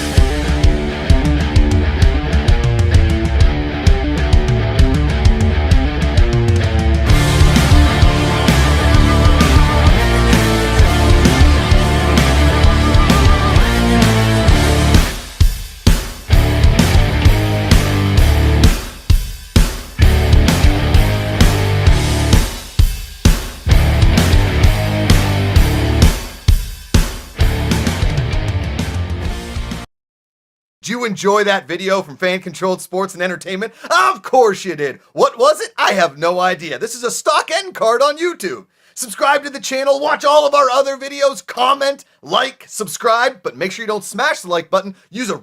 A: Did you enjoy that video from Fan Controlled Sports and Entertainment? Of course you did. What was it? I have no idea. This is a stock end card on YouTube. Subscribe to the channel, watch all of our other videos, comment, like, subscribe, but make sure you don't smash the like button. Use a